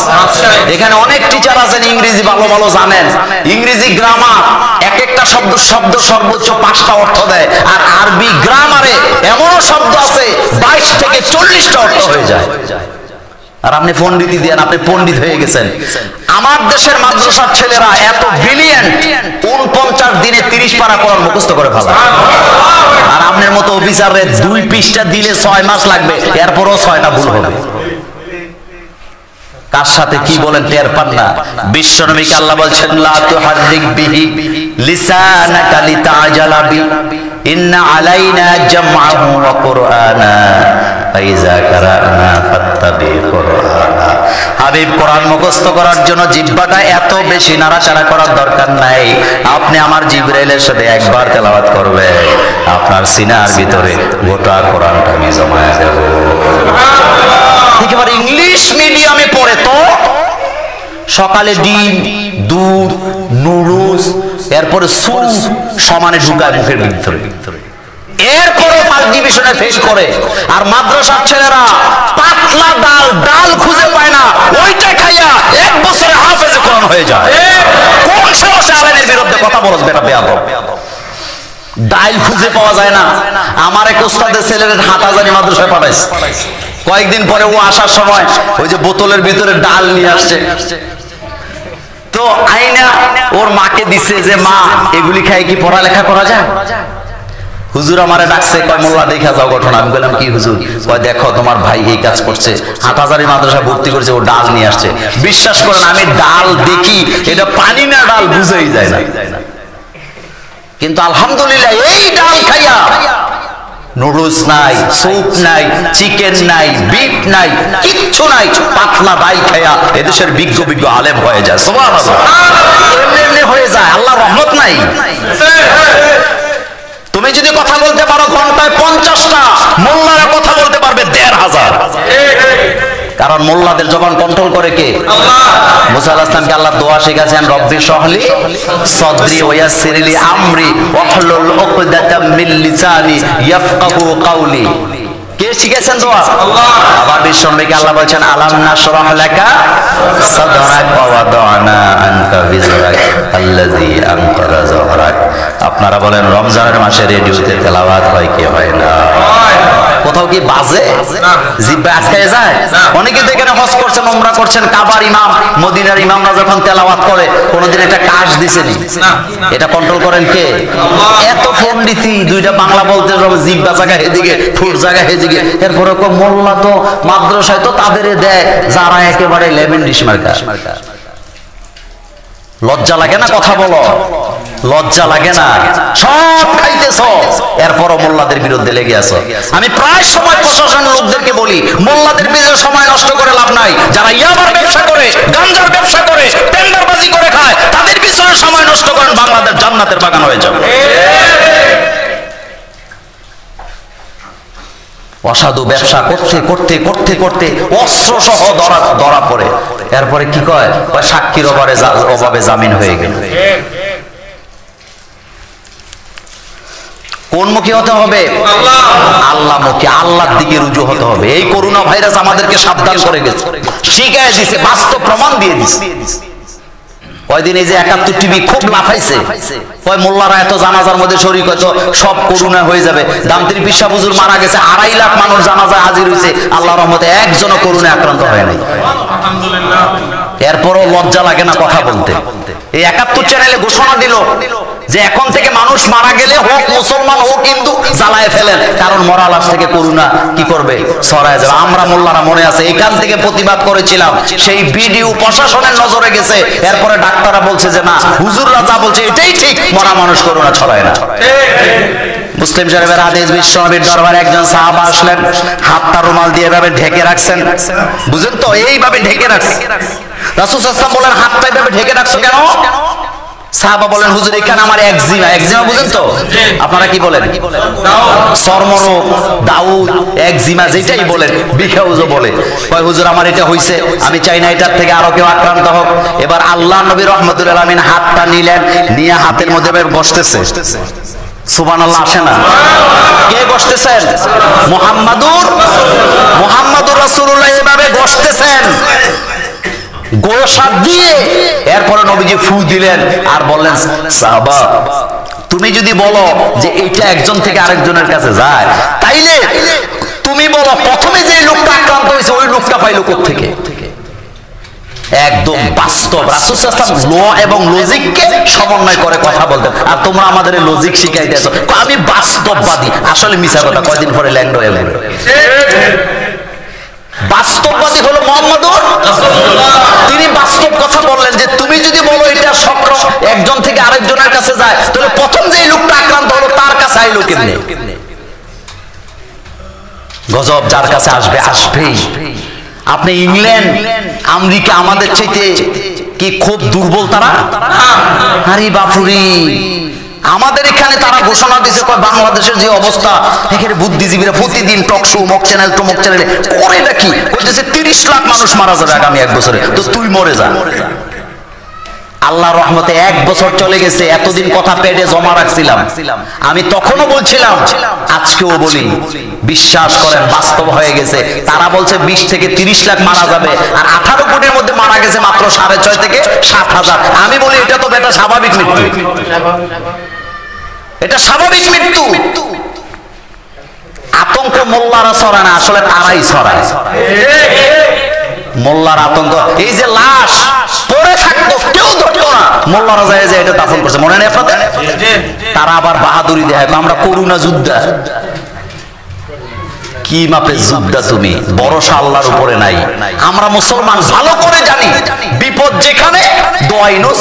এখানে অনেক টিচার আছেন ইংরেজি ভালো ভালো জানেন, ইংরেজি গ্রামার এক একটা শব্দ সর্বোচ্চ 5টা অর্থ দেয়। আর আরবি গ্রামারে এমনও শব্দ আছে 22 থেকে 40টা অর্থ হয়ে যায়। আর আপনি পণ্ডিতি দেন, আপনি পণ্ডিত হয়ে গেছেন। আমার দেশের মাদ্রাসার ছেলেরা এত ব্রিলিয়ান্ট, 49 দিনে 30 পারা কোরআন মুখস্থ করে ফেলে। আর আপনার মতো অফিসারে 2 পৃষ্ঠা দিলে 6 মাস লাগবে, এরপরও 6টা ভুল হবে। কার সাথে কি বলেন টের পান না। বিশ্বনবীকে আল্লাহ বলছেন লা তুহাররিক বিহি লিসানাকা লিতাজালা বি ইন্না আলাইনা জামআহু ওয়া কুরআনা ফাইজা কারানা ফাত্তাবি কুরআনা। হাবিব, কোরআন মুখস্থ করার জন্য জিহ্বাটা এত বেশি নাড়াচাড়া করার দরকার নাই। আপনি আমার জিবরাইলের সাথে একবার তেলাওয়াত করবেন, আপনার সিনার ভিতরে গোটা কোরআনটা আমি জমায়ে দেব। একেবারে ইংলিশ মিডিয়ামে পড়ে তো সকালে ডিম, দুধ, নুডলস, এরপরে স্যুপ সমানে ঢুকায় মুখের ভিতরে, এরপরে ফার্স্ট ডিভিশনে ফেস করে। আর মাদ্রাসার ছেলেরা পাতলা ডাল খুঁজে পায় না, ওইটা খাইয়া এক বছরে হাফেজে কোরআন হয়ে যায়। কোন সাহসে আলেমের বিরুদ্ধে কথা বলছ বেটা বেয়াদব? ডাল খুঁজে পাওয়া যায় না। আমার এক ওস্তাদের ছেলের হাটাজারি মাদ্রাসায় পাঠাইছে। কয়েকদিন পরে ও আসার সময় ওই যে বোতলের ভিতরে ডাল নিয়ে আসছে, তো আইনা ওর মাকে দিছে যে মা এগুলি খাই কি পড়ালেখা করা যায়? হুজুর আমারে ডাকছে, কয় মোল্লা দেখা যাও ঘটনা। আমি বললাম কি হুজুর? কয় দেখো তোমার ভাই এই কাজ করছে, হাটহাজারী মাদ্রাসা ভর্তি করছে, ও ডাল নিয়ে আসছে। বিশ্বাস করেন আমি ডাল দেখি এটা পানি না ডাল বুঝেই যায় না, কিন্তু আলহামদুলিল্লাহ এই ডাল খাইয়া নুডলস নাই, স্যুপ নাই, চিকেন নাই, বিফ নাই, কিচ্ছু নাই, পাতলা ডাল খাইয়া এদেশের বিজ্ঞ আলেম হয়ে যায়। সুবহানাল্লাহ, এমনি হয়ে যায়। আল্লাহর রহমত নাই। তুমি যদি কথা বলতে পারো ঘন্টায় 50টা, মোল্লারা কথা বলতে পারবে 1500। কারণ মোল্লাদের জবান কন্ট্রোল করে কে? আল্লাহ। মুসা আলাইহিস সালামকে আল্লাহ দোয়া শিখাচ্ছেন, রব্বি শরহলি সাদরি ওয়া ইয়াসসিরলি আমরি ওয়াহলুল উকদাতাম মিন লিসানি ইয়াফকাহু কাওলি। কে শিখাচ্ছেন দোয়া? আল্লাহ। আবার বিশ্বনবীকে আল্লাহ বলেন, আলাম নাশরাহ লাকা সাদরাক ওয়া ওয়াদানা আনকা বিজরাক আল্লাযী আনকারা যহরাক। আপনারা বলেন রমজানের মাসে রেডিওতে তেলাওয়াত হয় কি হয় না? কোথাও কি বাজে? জিহ্বা আটকে যায়? অনেকে তো এখানে হজ করছেন, উমরা করছেন, কাবার ইমাম, মদিনার ইমামরা যখন তেলাওয়াত করে কোনদিন একটা কাশ দিছেনি? এটা কন্ট্রোল করেন কে? এত পণ্ডিতি, দুইটা বাংলা বলতে জিহ্বা জায়গা এদিকে, ঠোঁট জায়গা এদিকে, এরপরে মোল্লা তো মাদ্রাসায় তো তাদের দেয় যারা একেবারে লেমন ডিশ মার্কা। লজ্জা লাগে না? কথা বলো, লজ্জা লাগে না? সব খাইতেছ, এরপরও মোল্লাদের বিরুদ্ধে লেগে আছো। আমি প্রায় সময় প্রশাসনের লোকদেরকে বলি, মোল্লাদের বিরুদ্ধে সময় নষ্ট করে লাভ নাই। যারা ইয়াবার ব্যবসা করে, গাঞ্জার ব্যবসা করে, টেন্ডারবাজি করে খায়, তাদের পিছনে সময় নষ্ট করেন, বাংলাদেশ জান্নাতের বাগান হয়ে যাবে। অসাধু ব্যবসা করতে করতে করতে করতে অস্ত্র সহ ধরা পড়ে, এরপরে কি কয়? সাক্ষীর অভাবে জামিন হয়ে গেল। কোন মুখী হতে হবে? আল্লাহ মুখী, আল্লাহর দিকে রুজু হতে হবে। এই করোনা ভাইরাস আমাদেরকে সাবধান করে গেছে, শিখায় দিছে, বাস্তব প্রমাণ দিয়ে দিছে। কয়দিন এই যে 71 টিভি খুব লাফাইছে, কয় মোল্লারা এত জানাজার মধ্যে শরীক হয়তো সব করুণা হয়ে যাবে। দামতির পিসা হুজুর মারা গেছে, 2.5 লাখ মানুষ জানাজায় হাজির হয়েছে, আল্লাহর রহমতে একজনও করুণায় আক্রান্ত হয় নাই। আলহামদুলিল্লাহ। এরপরও লজ্জা লাগে না কথা বলতে? এই 71 চ্যানেলে ঘোষণা দিল যে এখন থেকে মানুষ মারা গেলে হোক মুসলমান হোক হিন্দু জ্বালায় ফেলেন, কারণ মরা লাশ থেকে করুণা কি করবে? ছড়ায় যাবে। আমরা মোল্লারা মনে আছে এখান থেকে প্রতিবাদ করেছিলাম, সেই ভিডিও প্রশাসনের নজরে গেছে, এরপরে ডাক্তাররা বলছে যে না, হুজুররা যা বলছে এটাই ঠিক, মরা মানুষ করুণা ছড়ায় না। মুসলিম শরীফের হাদিস, বিশ্বনবীর দরবারে একজন সাহাবা আসলেন, হাতটা রুমাল দিয়ে এভাবে ঢেকে রাখছেন, বুঝেন তো, এইভাবে ঢেকে রাখছেন। রাসূল সাল্লাল্লাহু আলাইহি ওয়াসাল্লাম বলেন, হাতটা এভাবে ঢেকে রাখছো কেন? সাহাবা বলেন, হুজুর এখানে আমার একজিমা। একজিমা বুঝেন তো? আপনারা কি বলেন? চর্মরোগ, দাউদ, একজিমা যেটাই বলেন, বিখাউজও বলে। কয় হুজুর আমার এটা হইছে, আমি চাই না এটার থেকে আরো কেউ আক্রান্ত হোক। এবার আল্লাহ নবী রাহমাতুল আলামিন হাতটা নিলেন, নিয়ে হাতের মধ্যে বসতেছে। সুবহানাল্লাহ আসে না? কে বসতেছেন? মুহাম্মাদুর রাসূলুল্লাহ এভাবে বসতেছেন গোসা দিয়ে। এরপরে নবীজি ফু দিলেন আর বললেন, সাহাবা তুমি যদি বলো যে এটা একজন থেকে আরেকজনের কাছে যায়, তাইলে তুমি বলো প্রথমে যে লোকটা আক্রান্ত হয়েছে ওই লোকটা পাইলো কোত্থেকে? একদম বাস্তব। রাসূল সাল্লাল্লাহু আলাইহি ওয়াসাল্লাম ল এবং লজিককে সমন্বয় করে কথা বলতেন, আর তোমরা আমাদের লজিক শিখাইতেছো। আমি বাস্তববাদী, আসলে মিছা কথা। কয়দিন পরে ল্যান্ড হয়ে গেল। বাস্তববাদী হলো মুহাম্মদুর রাসূলুল্লাহ, তিনি বাস্তব কথা বললেন যে তুমি যদি বলো এটা চক্র একজন থেকে আরেকজনের কাছে যায়, তাহলে প্রথম যে লোকটা আক্রান্ত হলো তার কাছে আইলো কেমনে? গজব যার কাছে আসবে আসবেই। আপনি ইংল্যান্ড আমেরিকা আমাদের চাইতে কি খুব দুর্বল তারা? আরে বাপুরি, আমাদের এখানে তারা ঘোষণা দিয়েছে বাংলাদেশের যে অবস্থা, এখানে বুদ্ধিজীবীরা প্রতিদিন টক শো মক চ্যানেল টমক চ্যানেলে করে নাকি বলতেছে 30 লাখ মানুষ মারা যাবে আগামী 1 বছরে, তো তুই মরে যা। আল্লাহর রহমতে 1 বছর চলে গেছে, এতদিন কথা পেটে জমা রাখছিলাম। আমি তখনও বলছিলাম, আজকেও বলি, বিশ্বাস করেন বাস্তব হয়ে গেছে। তারা বলছে 20 থেকে 30 লাখ মারা যাবে, আর 18 কোটির মধ্যে মারা গেছে মাত্র 6.5 থেকে 7,000। আমি বলি এটা তো বেটা স্বাভাবিক মৃত্যু, এটা স্বাভাবিক মৃত্যু। আতঙ্ক মোল্লারা ছড়ায় না, আসলে তারাই ছড়ায়। মোল্লার আতঙ্ক, এই যে লাশ পড়ে থাকতো কেউ ধরতো না, মোল্লারা যায় যে এটা দাফন করছে, মনে নেই আপনাদের? তারা আবার বাহাদুরি দেয়, আমরা করুণা যোদ্ধা। কি মাপে যোদ্ধা তুমি? ভরসা আল্লাহর উপরে নাই। আমরা মুসলমান ভালো করে জানি বিপদ যেখানে দোয়াই নস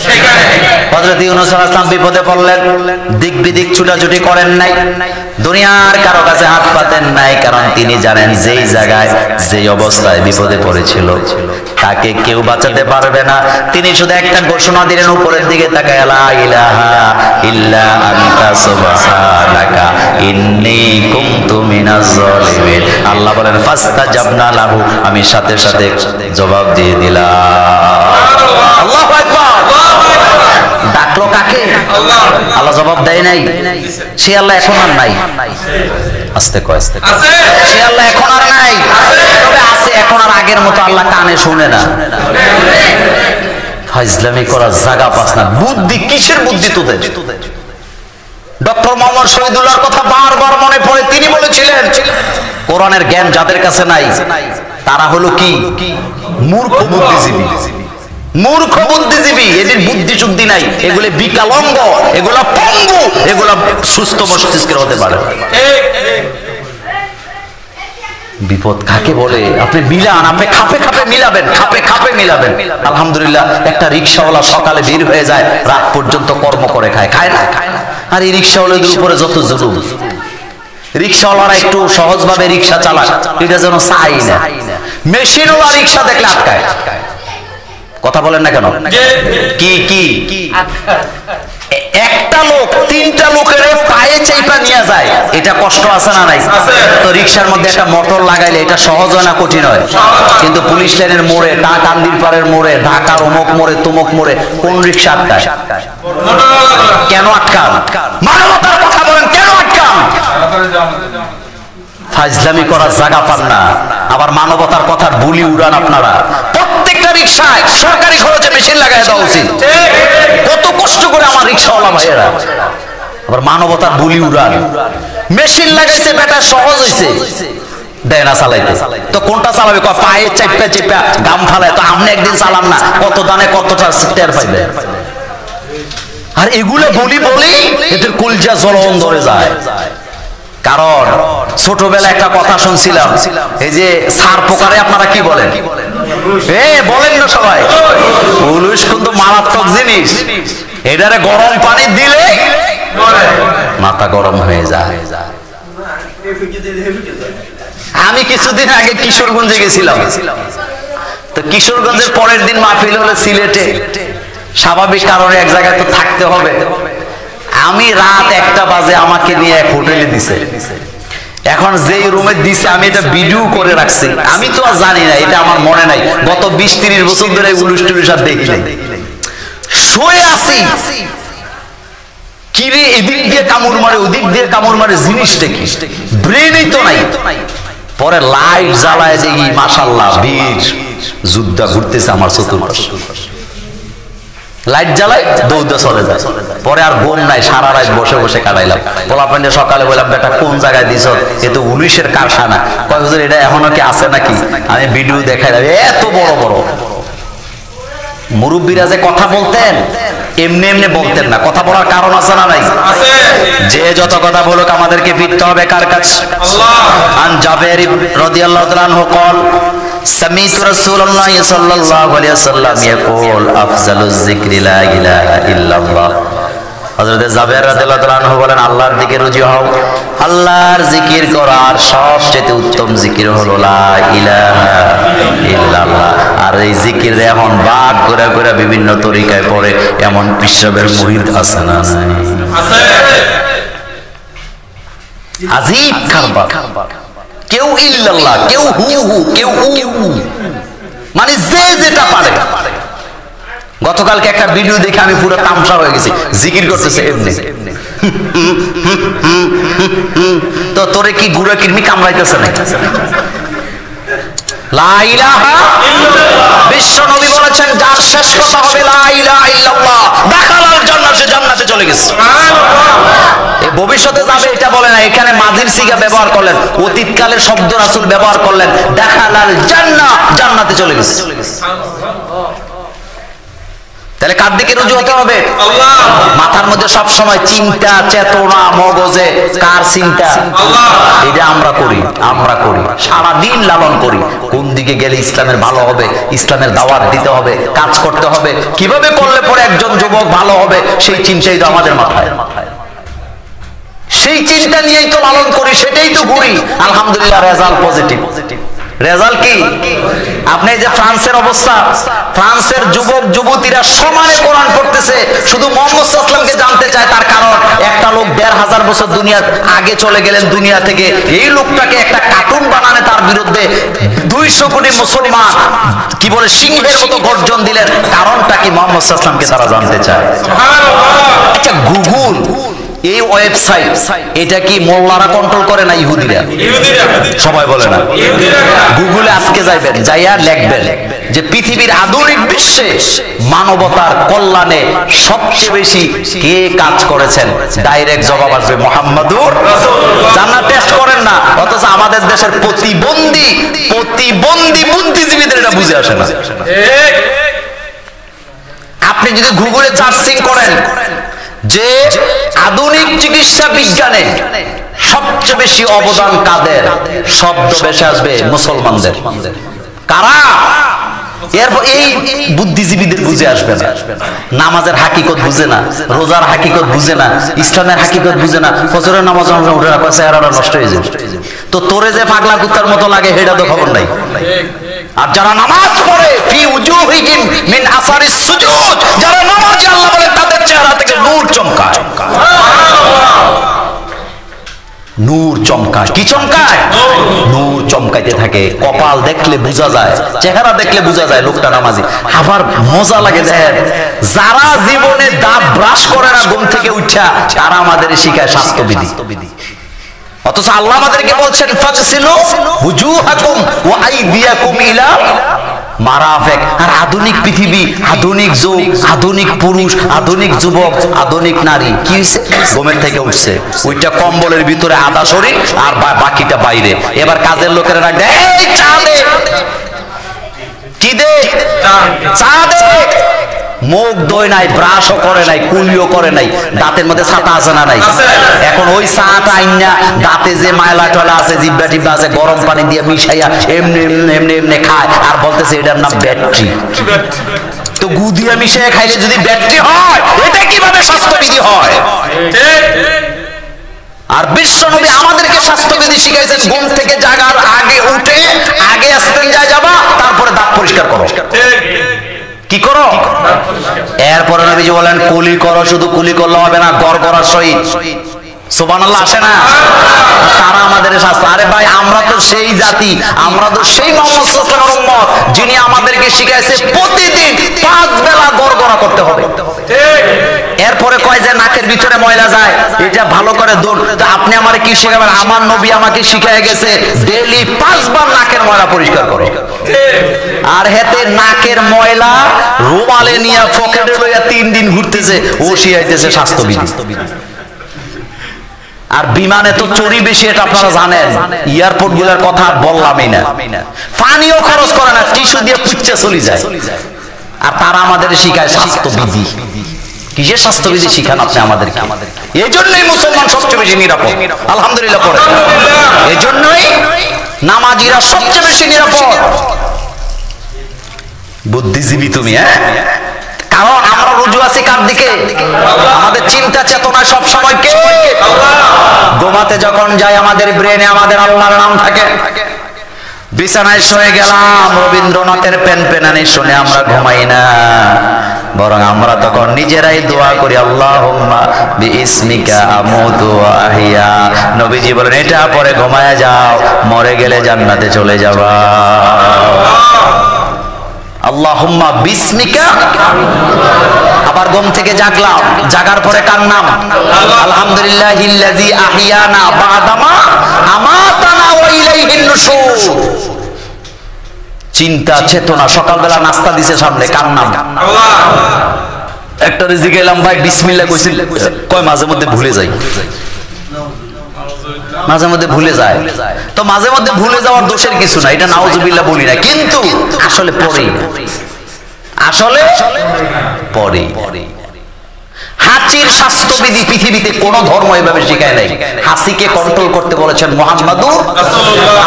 সেখানে। হযরত ইউনূস আলাইহিস সালাম বিপদে পড়লেন, দিক বিদিক ছুটাছুটি করেন নাই, দুনিয়ার কারো কাছে হাত পাতেন নাই, কারণ তিনি জানেন যেই জায়গায় যেই অবস্থায় বিপদে পড়েছিল তাকে কেউ বাঁচাতে পারবে না। তিনি শুধু একটা ঘোষণা দিলেন, উপরের দিকে তাকায়, লা ইলাহা ইল্লা আনতা সুবহানাকা ইন্নী কুনতু মিনাজ জালিমিন। আল্লাহ বলেন ফাস্তাজাবনা লাহু, আমি সাথে সাথে জবাব দিয়ে দিলাম। আল্লাহু আকবার। ডাকলো কাকে? আল্লাহ জবাব দেয় নাই। সে আল্লাহ এখন আর নাই, আস্তে কয় আস্তে, সে আল্লাহ এখন আর নাই, তবে আছে এখন আর আগের মতো আল্লাহ কানে শুনে না। ফাইজলামি করার জায়গা পাস না। বুদ্ধি কিসের বুদ্ধি তোদের? ডক্টর মোহাম্মদ শহীদুল্লাহর কথা বারবার মনে পড়ে। তিনি বলেছিলেন কোরআনের জ্ঞান যাদের কাছে নাই তারা হলো কি? মূর্খ বুদ্ধিজীবী। মূর্খ বুদ্ধিজীবী, এদের বুদ্ধি শুদ্ধি নাই, এগুলো বিকলাঙ্গ, এগুলো পঙ্গু, এগুলো সুস্থ মস্তিষ্কের হতে পারে। বিপদ কাকে বলে? আপনি মিলান, আপনি খাপে খাপে মিলাবেন, খাপে খাপে মিলাবেন। আলহামদুলিল্লাহ, একটা রিকশাওয়ালা সকালে বের হয়ে যায়, রাত পর্যন্ত কর্ম করে খায়, খায় না? আর এই রিকশাওয়ালাদের উপরে যত জুলুম। রিকশাওয়ালারা একটু সহজভাবে রিকশা চালায়, এটা যেন চাই না। মেশিনওয়ালা রিকশা দেখলে আটকায়। কথা বলেন না কেন? কি কি একটা লোক 3টা লোকের পায়ে চাইপা নিয়ে যায়, এটা কষ্ট আছে না নাই? তো রিকশার মধ্যে একটা মোটর লাগাইলে এটা সহজ হয় না কঠিন হয়? কিন্তু পুলিশ লাইনের মোড়ে, কান্দির পাড়ের মোড়ে, ঢাকার অমুক মোড়ে, তুমুক মোড়ে কোন রিকশা আটকায়? কেন আটকান? মানবতার কথা বলেন, কেন আটকান? ফাজলামি করার জায়গা পান না, আবার মানবতার কথার বুলি উড়ান আপনারা। প্রত্যেকটা রিকশায় সরকারি খরচে মেশিন লাগাই দেওয়া উচিত। কত কষ্ট করে আমার রিকশাওয়ালা ভাইয়েরা, আবার মানবতার বুলি উড়ান। মেশিন লাগাইছে বেটা, সহজ হয়েছে, দেয় না চালাইতে। তো কোনটা চালাবে? পায়ে চেপা চেপা গাম ফালায়। তো আপনি একদিন চালান না, কত দানে কতটা টের পাইবে। আর এগুলো বলি বলি এদের কলজা জ্বলন ধরে যায়। কারণ ছোটবেলা একটা কথা শুনছিলাম, এই যে সার পোকারে আপনারা কি বলেন? বলেন না সবাই? উলুশ কিন্তু মারাত্মক জিনিস, এটারে গরম পানি দিলে মাথা গরম হয়ে যায়। আমি কিছুদিন আগে কিশোরগঞ্জে গেছিলাম, তো কিশোরগঞ্জের পরের দিন মাহফিল হলো সিলেটে। স্বাভাবিক কারণে এক জায়গায় তো থাকতে হবে। আমি রাত 1টা বাজে আমাকে নিয়ে এক হোটেলে দিছে। এখন যেই রুমে দিছে আমি এটা ভিডিও করে রাখছি, আমি তো আর জানি না, এটা আমার মনে নাই। গত 20-30 বছর ধরে উলুশ টুলুশ আর দেখি নাই। শুয়ে আছি, কি রে এদিক দিয়ে কামড় মারে, ওদিক দিয়ে কামড় মারে, জিনিসটা কি? ব্রেনই তো নাই। পরে লাইট জ্বালায় দেখি মাশাআল্লাহ বীর যোদ্ধা ঘুরতেছে আমার চতুর্পাশে। লাইট জ্বালাই দৌড়ে চলে যায়। পরে আর ঘুম নাই, সারা রাত বসে বসে কাটাইলাম। পোলাপান্ডে সকালে বললাম, বেটা কোন জায়গায় দিছ? এ তো পুলিশের কারখানা। কয় হুজুর এটা এখনো কি আছে নাকি? আমি ভিডিও দেখাইলাম, এত বড় বড়। মুরব্বীরা যে কথা বলতেন এমনি এমনি বলতেন না, কথা বলার কারণ আছে না নাই? যে যত কথা বলুক আমাদেরকে ফিরতে হবে কার কাছে? আল্লাহ। আন জাবের রাদিয়াল্লাহু তাআলা আনহু قال সামিতু রাসূলুল্লাহ সাল্লাল্লাহু আলাইহি ওয়াসাল্লাম ইয়াকুল আফজালুজ যিকরি লা ইলাহা ইল্লাল্লাহ। হযরত জাবের রাদিয়াল্লাহু তাআলা আনহু বলেন, আল্লাহর দিকে রুজু হও, আল্লাহর জিকির করার সবচেয়ে উত্তম জিকির হলো লা ইলাহা ইল্লাল্লাহ। আর এই জিকির এখন ভাগ করে করে বিভিন্ন তরিকায় পড়ে, এমন বিশ্বের মুরিদ আছে না? আছে। আজীব কারবার, কেউ ইল্লাল্লাহ, কেউ হু হু, কেউ উ, মানে যে যেটা পারে। গতকালকে একটা ভিডিও দেখে আমি পুরো তামসা হয়ে গেছি, জিকির করতেছে এমনি। তো তোরে কি গুড়া কিডনি কামড়াইতেছে না? লা ইলাহা ইল্লাল্লাহ। বিশ্ব নবী বলেছেন, যার শেষ কথা হবে লা ইলাহা ইল্লাল্লাহ, দাখালাল জান্নাতে, জান্নাতে চলে গেছে। সুবহানাল্লাহ। এই ভবিষ্যতে যাবে এটা বলে না, এখানে মাজির সিগা ব্যবহার করলেন, অতীতকালের শব্দ রাসূল ব্যবহার করলেন, দাখালাল জান্নাহ, জান্নাতে চলে গেছে। তাহলে কার দিকে রুজু হতে হবে? আল্লাহ। মাথার মধ্যে সব সময় চিন্তা, চেতনা, মগজে কার চিন্তা? আল্লাহ। এটা আমরা করি সারা দিন লালন করি, কোন দিকে গেলে ইসলামের ভালো হবে, ইসলামের দাওয়াত দিতে হবে, কাজ করতে হবে, কিভাবে করলে পরে একজন যুবক ভালো হবে, সেই চিন্তাই তো আমাদের মাথায়। সেই চিন্তা নিয়েই তো লালন করি, সেটাই তো ঘুরি। আলহামদুলিল্লাহ, রেজাল্ট পজিটিভ। রেজাল্ট কি? আপনি যে ফ্রান্সের অবস্থা, ফ্রান্সের যুবক যুবতীরা সমানে কোরআন পড়তেছে, শুধু মুহাম্মদ সাল্লাল্লাহু আলাইহি ওয়াসাল্লামকে জানতে চায়। তার কারণ, একটা লোক ১৫০০ বছর দুনিয়ার আগে চলে গেলেন দুনিয়া থেকে, এই লোকটাকে একটা কার্টুন বানানে তার বিরুদ্ধে ২০০ কোটি মুসলমান কি বলে সিংহের মতো গর্জন দিলেন। কারণটা কি? মুহাম্মদ সাল্লাল্লাহু আলাইহি ওয়াসাল্লামকে তারা জানতে চায়। সুবহানাল্লাহ। আচ্ছা, গুগল এই ওয়েবসাইট, এটা কি মোল্লারা কন্ট্রোল করে না ইহুদিরা? সবাই বলে না? গুগলে আজকে যাইবেন, যাইয়া লিখবেন যে পৃথিবীর আধুনিক বিশ্বে মানবতার কল্যাণে সবচেয়ে বেশি কে কাজ করেছেন, ডাইরেক্ট জবাব আসবে মুহাম্মাদুর রাসূলুল্লাহ। জান্নাত টেস্ট করেন না, অথচ আমাদের দেশের প্রতিবন্ধী বুদ্ধিজীবীদের এটা বুঝে আসে না। আপনি যদি গুগলে সার্চিং করেন যে আধুনিক চিকিৎসা বিজ্ঞানে সবচেয়ে বেশি অবদান কাদের, শব্দ বেশি আসবে মুসলমানদের। কারা? এরপর এই বুদ্ধিজীবীদের বুঝে আসবে না, নামাজের হাকিকত বুঝে না, রোজার হাকিকত বুঝে না, ইসলামের হাকিকত বুঝে না, ফজরের নামাজ উঠে না, চেহারাটা নষ্ট হয়ে যায়। তো তোরে যে পাগলা কুত্তার মতো লাগে সেটা তো খবর নাই। আর যারা নামাজ পড়ে, ফি উজুহিহিম মিন আসারিস সুজুদ, যারা নামাজি আল্লাহ বলেন তাদের চেহারা থেকে নূর চমকায়। নূর চমকায়। কি চমকায়? নূর চমকাইতে থাকে। কপাল দেখলে বোঝা যায়, চেহারা দেখলে বোঝা যায় লোকটা নামাজি। আবার মজা লাগে, দেখেন যারা জীবনে দাঁত ব্রাশ করে না ঘুম থেকে উঠা, তারা আমাদের শিখায় স্বাস্থ্যবিধি। অথচ আল্লাহ আমাদেরকে বলছেন, ফাগসিলু ওয়ুজুহাকুম ওয়া আইদিয়াকুম ইলা মারাফিক। আর আধুনিক পৃথিবী, আধুনিক যুগ, আধুনিক পুরুষ, আধুনিক যুবক, আধুনিক নারী কি হইছে? ঘুমের থেকে উঠছে, ওইটা কম্বলের ভিতরে আধা শরীর আর বাকিটা বাইরে। এবার কাজের লোকেরা ডাক দেয়, এই চা দে। কি দে? চা দে। মুখ ধোয় নাই, ব্রাশও করে নাই, কুলিও করে নাই, দাঁতের মধ্যে ছাতা আছে না নাই? এখন ওই চাটা আইনা দাঁতে যে ময়লা টয়লা আছে, জিব্বা টিব্বা আছে, গরম পানি দিয়ে মিশাইয়া এমনি এমনি এমনি খায়, আর বলতেছে এটার নাম ব্যাটারি। তো গুদিয়া মিশাইয়া খাইলে যদি ব্যাটারি হয়, এটা কিভাবে স্বাস্থ্যবিধি হয়? আর বিশ্ব নবী আমাদেরকে স্বাস্থ্যবিধি শিখাইছেন, ঘুম থেকে জাগার আগে উঠে আগে ইস্তেঞ্জা যাবা, তারপরে দাঁত পরিষ্কার করো। কি করো? এরপরে নবীজি বলেন, কুলি করো। শুধু কুলি করলে হবে না, গড়গড়ার সহিত সুবহানাল্লাহ আসে না? তারা আমাদের শাস্ত্র। আরে ভাই, আমরা তো সেই জাতি, আমরা তো সেই মুহাম্মদ সাল্লাল্লাহু আলাইহি ওয়াসাল্লামের উম্মত, যিনি আমাদেরকে শিখাইছে প্রতিদিন 5 বেলা গড়গড়া করতে হবে। এরপরে কয় যে নাকের ভিতরে ময়লা যায়, এটা ভালো করে দৌড়। তো আপনি আমারে কি শিখাবেন? আমার নবী আমাকে শিখায় গেছে ডেইলি 5 বার নাকের ময়লা পরিষ্কার করো। আর হেতে নাকের ময়লা রুমালে নিয়ে পকেটে লইয়া 3 দিন ঘুরতেছে, ও শিখাইতেছে স্বাস্থ্যবিধি। আর বিমানে তো চুরি বেশি, এটা আপনারা জানেন। এয়ারপোর্ট গুলোর কথা বললামই না। পানিও খরচ করে না, টিস্যু দিয়ে পুচ্ছে চলে যায়। আর তারা আমাদের শিখায় স্বাস্থ্যবিধি। কিসের স্বাস্থ্যবিধি শিখান আপনি আমাদেরকে? এই জন্যই মুসলমান সবচেয়ে বেশি নিরাপদ। আলহামদুলিল্লাহ পড়ে। এই জন্যই নামাজিরা সবচেয়ে বেশি নিরাপদ। বুদ্ধিজীবী তুমি, হ্যাঁ? কারণ আমরা রুজু আছি কার দিকে? আমাদের চিন্তা চেতনা সব সময় কে? ঘুমাতে যখন যাই আমাদের ব্রেনে আমাদের আল্লাহর নাম থাকে। বিছানায় শুয়ে গেলাম, রবীন্দ্রনাথের পেনপেনানি শুনে আমরা ঘুমাই না, বরং আমরা তখন নিজেরাই দোয়া করি, আল্লাহুম্মা বিইসমিকা আমুতু ওয়া আহইয়া। নবীজি বলেন এটা পরে ঘুমায় যাও, মরে গেলে জান্নাতে চলে যাবা। আল্লাহুম্মা বিসমিকা। আবার ঘুম থেকে জাগলাম, জাগার পরে কার নাম? আলহামদুলিল্লাহিল্লাযী আহিয়ানা বাদামা আমাতানা ওয়া ইলাইহিন নুশুর। চিন্তা চেতনা, সকালবেলা নাস্তা দিছে সামনে, কার নাম? একটা রিজিক এলাম ভাই বিসমিল্লাহ কইছিল, কয় মাঝে মধ্যে ভুলে যাই, মাঝে মধ্যে ভুলে যায়। তো মাঝে মধ্যে ভুলে যাওয়ার দোষের কিছু না, এটা নাউজুবিল্লাহ বলি না, কিন্তু আসলে পড়েই, আসলে পড়েই। হাঁচির স্বাস্থ্যবিধি পৃথিবীতে কোন ধর্ম এভাবে শেখায় নাই। হাসিকে কন্ট্রোল করতে বলেছেন মুহাম্মাদুর।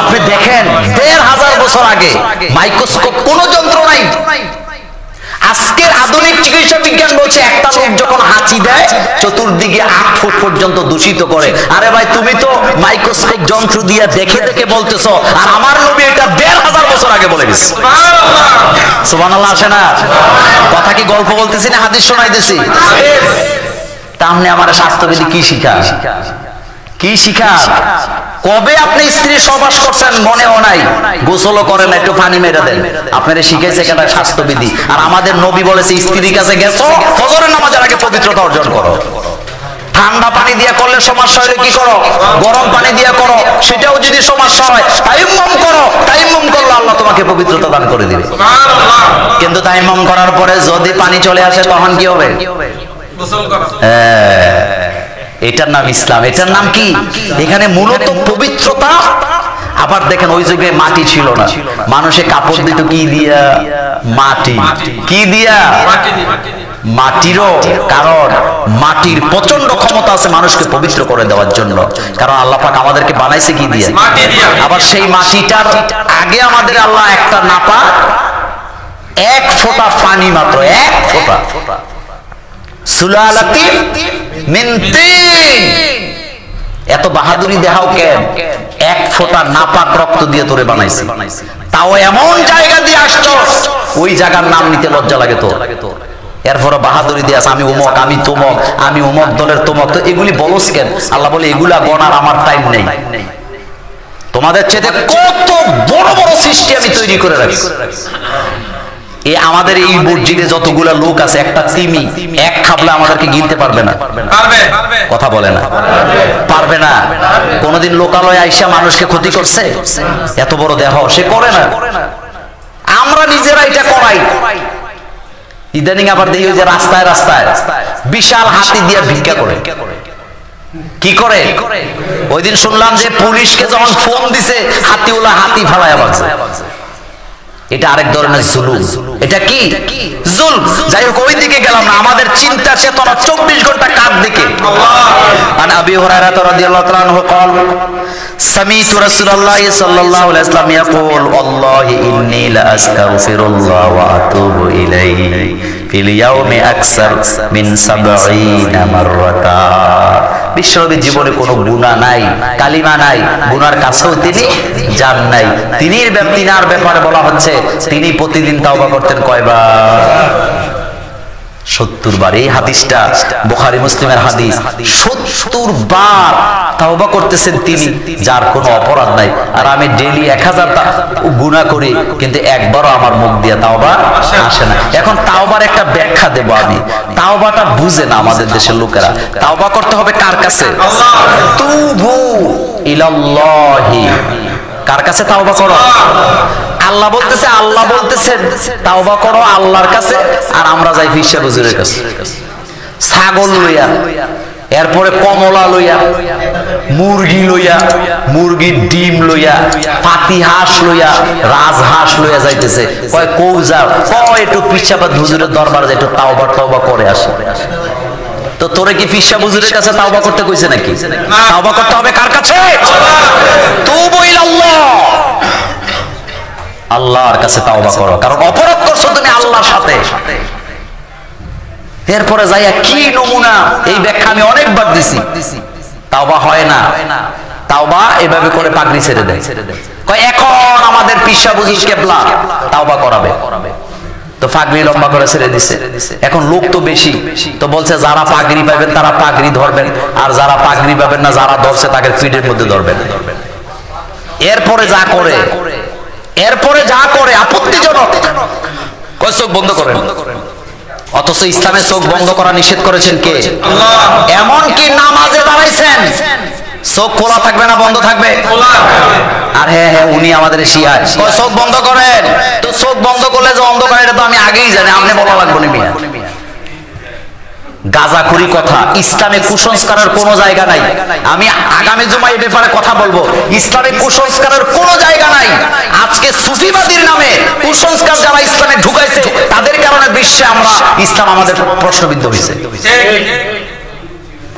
আপনি দেখেন ১৫০০ বছর আগে মাইক্রোস্কোপ কোন যন্ত্র নাই। আজকের আধুনিক চিকিৎসা বিজ্ঞান বলছে একটা লোক যখন হাঁচি দেয় চতুর্দিকে ৮ ফুট পর্যন্ত দূষিত করে। আরে ভাই তুমি তো মাইক্রোস্কোপ যন্ত্র দিয়ে দেখে দেখে বলতেছো, আর আমার নবী এটা ১৫০০ বছর আগে বলে গেছে। সুবহানাল্লাহ আসে না? কথা কি গল্প বলতেছি না হাদিস শোনাইতেছি? তাহলে আমার স্বাস্থ্যবিধি কি শিখা, কি শিখা? কবে আপনি স্ত্রীর সহবাস করছেন মনেও নাই, গোসলও করেন, একটু পানি মেরে দেন, আপনারা শিখাইছে কেন স্বাস্থ্যবিধি? আর আমাদের নবী বলেছে স্ত্রীর কাছে গেছো ফজরের নামাজের আগে পবিত্রতা অর্জন করো। ঠান্ডা পানি দিয়ে করলে সমস্যা হলে কি করো? গরম পানি দিয়ে করো, সেটাও যদি সমস্যা হয় তায়াম্মুম করো, তায়াম্মুম করলে আল্লাহ তোমাকে পবিত্রতা দান করে দিবে। কিন্তু তায়াম্মুম করার পরে যদি পানি চলে আসে তখন কি হবে? গোসল করো। এটার নাম ইসলাম। এটার নাম কি? এখানে মূলত পবিত্রতা। আবার দেখেন ওই যুগে মাটি ছিল না, মানুষে কাপড় দিত কি দিয়া? মাটি। কি দিয়া? মাটিরও। কারণ মাটির প্রচন্ড ক্ষমতা আছে মানুষকে পবিত্র করে দেওয়ার জন্য, কারণ আল্লাহ পাক আমাদেরকে বানাইছে কি দিয়ে? আবার সেই মাটিটার আগে আমাদের আল্লাহ একটা নাপা, এক ফোঁটা পানি, মাত্র এক ফোঁটা, সুলালাতিন মিন তিন। এত বাহাদুরি দেখাও কেন? এক ফোঁটা নাপাক রক্ত দিয়ে তোরে বানাইছে, তাও এমন জায়গা দিয়ে আসছো ওই জায়গার নাম নিতে লজ্জা লাগে তো। এরপরে বাহাদুরি দিয়ে আমি অমুক, আমি তমক, আমি অমুক দলের তমক, তো এগুলি বলস কেন? আল্লাহ বলে এগুলা গণার আমার টাইম নেই, তোমাদের চেয়ে কত বড় বড় সৃষ্টি আমি তৈরি করে রাখছি। আমাদের এই মসজিদে যতগুলা লোক আছে, একটা তিমি এক খাবলা আমাদেরকে গিলতে পারবে না। কথা বলে না, পারবে না। কোনদিন লোকালয়ে আইসা মানুষকে ক্ষতি করছে? এত বড় দেহ সে করে না। আমরা নিজেরা এটা করাই। ইদানিং আবার দেখি যে রাস্তায় রাস্তায় বিশাল হাতি দিয়ে ভিক্ষা করে। কি করে? ওই দিন শুনলাম যে পুলিশকে যখন ফোন দিছে হাতিওয়ালা হাতি ফালায় বাগছে। এটা আরেক ধরনের জুলুম। এটা কি? জুলম। যাই হোক ওই দিকে গেলাম না, আমাদের চিন্তা চেতনা 24 ঘন্টা কার দিকে? আন আবি হুরায়রা রাদিয়াল্লাহু তাআলা আনহু قال سمعت رسول الله صلى الله عليه وسلم يقول والله اني لا استغفر الله واتوب اليه في اليوم اكثر من 70 مرة। বিশ্বনবীর জীবনে কোনো গুনাহ নাই, কালিমা নাই, গুনার কাছেও তিনি যান নাই। তিনার ব্যাপারে বলা হচ্ছে তিনি প্রতিদিন তাওবা করতেন কয়বার? 70 বার। এই হাদিসটা বুখারী মুসলিমের হাদিস। 70 বার তাওবা করতেছেন তিনি, যার কোনো অপরাধ নাই। আর আমি ডেইলি 1000 গুনাহ করি, কিন্তু একবারও আমার মুখ দিয়ে তাওবা আসে না। এখন তাওবার একটা ব্যাখ্যা দেব আমি। তাওবাটা বুঝে না আমাদের দেশের লোকেরা। তাওবা করতে হবে কার কাছে? তুবু ইলাল্লাহি। কার কাছে তাওবা করো? আল্লাহ বলতেছে, আল্লাহ বলতেছেন তাওবা করো আল্লাহর কাছে, আর আমরা যাই ফিশা হুজুরের কাছে। ছাগল লইয়া, এরপরে কমলা লইয়া, মুরগি লইয়া, মুরগির ডিম লইয়া, পাতি হাঁস লইয়া, রাজহাঁস লইয়া যাইতেছে। কয় কৌ যাও? কয় একটু পিছাবাদ হুজুরের দরবারে একটু তাওবা করে আসে। তো তোরে কি ফিশা হুজুরের কাছে তাওবা করতে কইছে নাকি? তাওবা করতে হবে কার কাছে? তুবু ইলাল্লাহ। আল্লাহর কাছে তাওবা করো, কারণ অপরাধ করছো তুমি আল্লাহর সাথে। এরপরে যাইয়া কি নমুনা, এই ব্যাখ্যা আমি অনেকবার দিছি। তাওবা হয় না, তাওবা এভাবে করে পাগড়ি ছেড়ে দেয়, কয় এখন আমাদের পিসা বুঝিস কেবলা তাওবা করাবে, তো পাগড়ি লম্বা করে ছেড়ে দিছে। এখন লোক তো বেশি, তো বলছে যারা পাগড়ি পাবেন তারা পাগড়ি ধরবেন, আর যারা পাগড়ি পাবেন না, যারা ধরছে তাকে ফিডের মধ্যে ধরবেন। এরপরে যা করে আপত্তিজনক, কয় চোখ বন্ধ করেন। অথচ ইসলামে চোখ বন্ধ করা নিষেধ করেছেন কে? এমনকি নামাজে দাঁড়াইছেন, চোখ খোলা থাকবে না বন্ধ থাকবে? আর হ্যাঁ উনি আমাদের শিয়া, চোখ বন্ধ করেন। তো চোখ বন্ধ করলে যে অন্ধকার, এটা তো আমি আগেই জানি, আপনি বলা লাগবে না। মিয়া গাজাখুরি কথা, ইসলামে কুসংস্কারের কোনো জায়গা নাই। আমি আগামী জুমায় এই ব্যাপারে কথা বলবো। ইসলামে কুসংস্কারের কোনো জায়গা নাই। আজকে সুফিবাদীর নামে কুসংস্কার যারা ইসলামে ঢুকাইছে, তাদের কারণে বিশ্বে আমরা ইসলাম আমাদের প্রশ্নবিদ্ধ হয়েছে।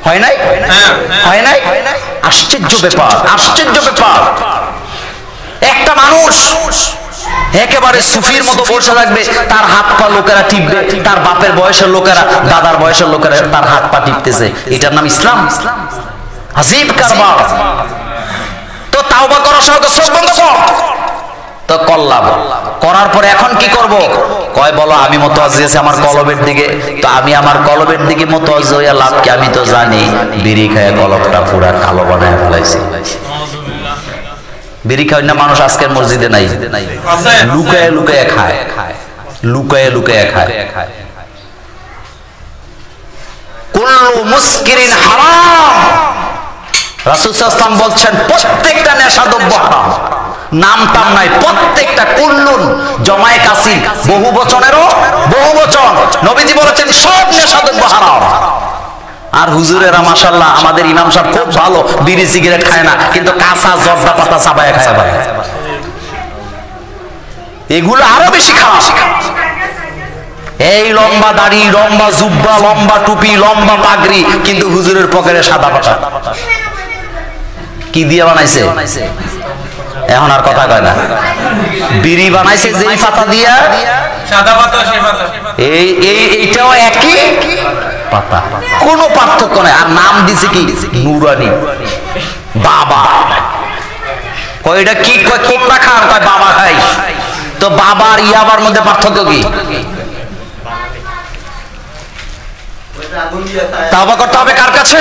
হয় নাই? হয় নাই? আশ্চর্য ব্যাপার, আশ্চর্য ব্যাপার। একটা মানুষ একেবারে সুফির মতো বসে থাকবে, তার হাত পা লোকেরা টিপবে, তার বাপের বয়সের লোকেরা, দাদার বয়সের লোকেরা তার হাত পা টিপতেছে, এটার নাম ইসলাম? আজীব কারবার। তো তাওবা করার সঙ্গে চোখ বন্ধ কর, তো করলাম। করার পরে এখন কি করব? কয় বলো আমি মুতাওয়াজ্জি আছি আমার কলবের দিকে, তো আমি আমার কলবের দিকে মুতাওয়াজ্জি হইয়া লাভ কি? আমি তো জানি বিড়ি খায় কলবটা পুরা কালো বানায় ফেলাইছি। বিড়ি খায় না মানুষ আজকের মসজিদে নাই, লুকায় লুকায় খায়, লুকায় লুকায় খায়। কুল্লু মুসকিরিন হারাম। রাসূল সাল্লাল্লাহু আলাইহি ওয়াসাল্লাম বলছেন প্রত্যেকটা নেশাদ্রব্য হারাম, নাম টাম নাই, প্রত্যেকটা। কুল্লুন জমায়ে কাসির, বহু বচনেরও বহু বচন। নবীজি বলেছেন সব নেশাদ্রব্য হারাম। আর হুজুরেরা মাশাআল্লাহ, আমাদের ইমাম সাহেব খুব ভালো, বিড়ি সিগারেট খায় না, কিন্তু কাঁচা জর্দা পাতা চাবায় খায় ভাই। এগুলো আরো বেশি খারাপ। এই লম্বা দাড়ি, লম্বা জুব্বা, লম্বা টুপি, লম্বা পাগড়ি, কিন্তু হুজুরের পকেটে সাদা পাতা। কি দিয়ে বানাইছে? এখন আর কথা কয় না। বিড়ি বানাইছে যেই পাতা দিয়া, সাদা পাতা সেই পাতা, এইটাও একই পাতা, কোনো পার্থক্য নাই। আর নাম দিছে কি? নুরানি বাবা। কয় এটা কি? কয় কোকড়া খান? কয় বাবা খাই। তো বাবার ইয়াবার মধ্যে পার্থক্য কি? তাওবা করতে হবে কার কাছে?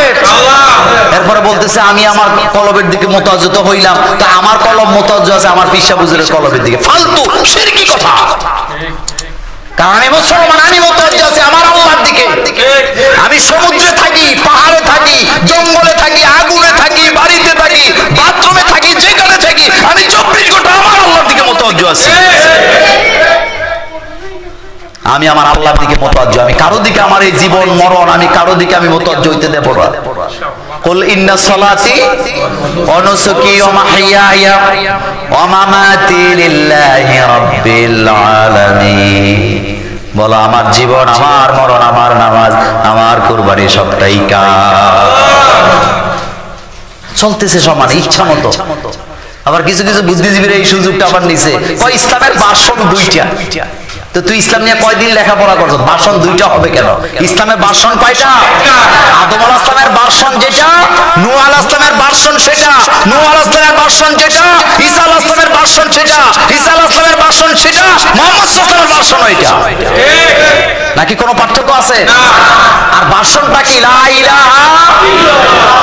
এরপরে বলতেছে আমি আমার কলবের দিকে মুতাওয়াজ্জি হইলাম, তো আমার কলব মুতাওয়াজ্জি আছে আমার পিসা বুজুরের কলবের দিকে। ফালতু শিরকি কথা। কারণ আমি মুসলমান, আমি মুতাওয়াজ্জি আছি আমার আল্লাহর দিকে। আমি সমুদ্রে থাকি, পাহাড়ে থাকি, জঙ্গলে থাকি, আগুনে থাকি, বাড়িতে থাকি, বাথরুমে থাকি, যেখানে থাকি, আমি 24 ঘন্টা আমার আল্লাহর দিকে মুতাওয়াজ্জি আছি। আমি আমার আল্লাহর দিকে মুতাওয়াজ্জি। আমি কারো দিকে আমার এই জীবন মরণ, আমি কারো দিকে আমি মুতাওয়াজ্জি হইতে দেব না। কুল ইন্না সালাতি ওয়া নুসুকি ওয়া মাহইয়ায়া ওয়া মামাতি লিল্লাহি রাব্বিল আলামিন। বলো আমার জীবন, আমার মরণ, আমার নামাজ, আমার কুরবানি সবটাই কার? চলতেছে সমান ইচ্ছা মতো। আবার কিছু কিছু বুদ্ধিজীবীরা এই সুযোগটা আবার নিছে, কয় ইসলামের ভার্সন 2টা। তো তুই ইসলাম নিয়ে কয়দিন লেখাপড়া করছো? ভার্সন 2টা হবে কেন? ইসলামের ভার্সন কয়টা? আদম আলাইহিস সালামের ভার্সন যেটা, নূহ আলাইহিস সালামের ভার্সন সেটা, নূহ আলাইহিস সালামের ভার্সন যেটা, ঈসা আলাইহিস সালামের ভার্সন সেটা, ঈসা আলাইহিস সালামের ভার্সন সেটা, মুহাম্মদ সাল্লাল্লাহু আলাইহি ওয়াসাল্লামের ভার্সন ওইটা। নাকি কোনো পার্থক্য আছে? আর ভার্সনটা কি? লা ইলাহা ইল্লাল্লাহ।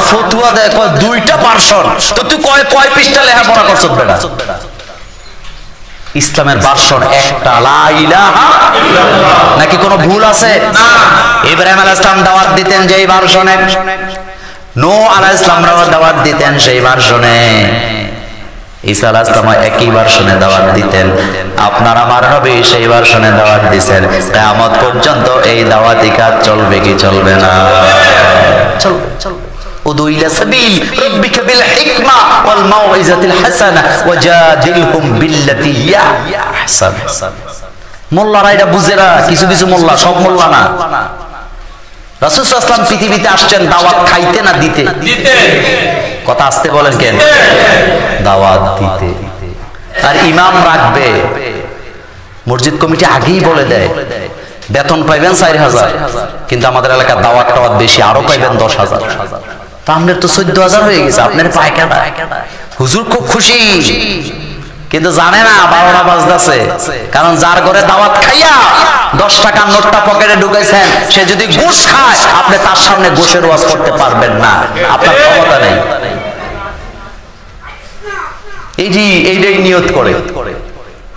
ফতোয়া দেয় কয় 2টা ভার্সন। তো তুই কয় পৃষ্ঠা লেখাপড়া করছস বেটা? ইসলামের ভার্সন একটা, লা ইলাহা ইল্লাল্লাহ। নাকি কোনো ভুল আছে? না। ইব্রাহিম আলাইহিস সালাম দাওয়াত দিতেন যেই ভার্সনে, নূহ আলাইহিস সালাম দাওয়াত দিতেন সেই ভার্সনে, ঈসা আলাইহিস সালাম একই ভার্সনে দাওয়াত দিতেন। আপনার আমার নবী সেই ভার্সনে দাওয়াত দিবেন। কিয়ামত পর্যন্ত এই দাওয়াতি কাজ চলবে কি চলবে না? চলবে, চলবে। উদু ইলা সাবিল রাব্বিকা বিল হিকমা ওয়াল মাউইজাতিল হাসানাহ ওয়াজাদিলহুম বিল্লাতি হিয়া আহসান। মোল্লারা এটা বুঝে না, কিছু কিছু মোল্লা, সব মোল্লা না। রাসূল সাল্লাল্লাহু আলাইহি ওয়াসাল্লাম পৃথিবীতে আসছেন দাওয়াত খাইতে না দিতে? দিতে। কথা আসতে বলেন কেন? দাওয়াত দিতে। আর ইমাম রাখবে, মসজিদ কমিটি আগেই বলে দেয় বেতন পাইবেন 4,000, কিন্তু আমাদের এলাকার দাওয়াত টাওয়াত বেশি, আরো পাইবেন 10,000। তা আপনার তো 14,000 হয়ে গেছে, আপনার পায়খানা। হুজুর খুব খুশি, কিন্তু জানে না 12টা বাজতেছে। কারণ যার ঘরে দাওয়াত খাইয়া 10 টাকার নোটটা পকেটে ঢুকাইছেন, সে যদি ঘুষ খায় আপনি তার সামনে ঘুষের ওয়াজ করতে পারবেন না, আপনার ক্ষমতা নেই। এইটাই নিয়ত করে।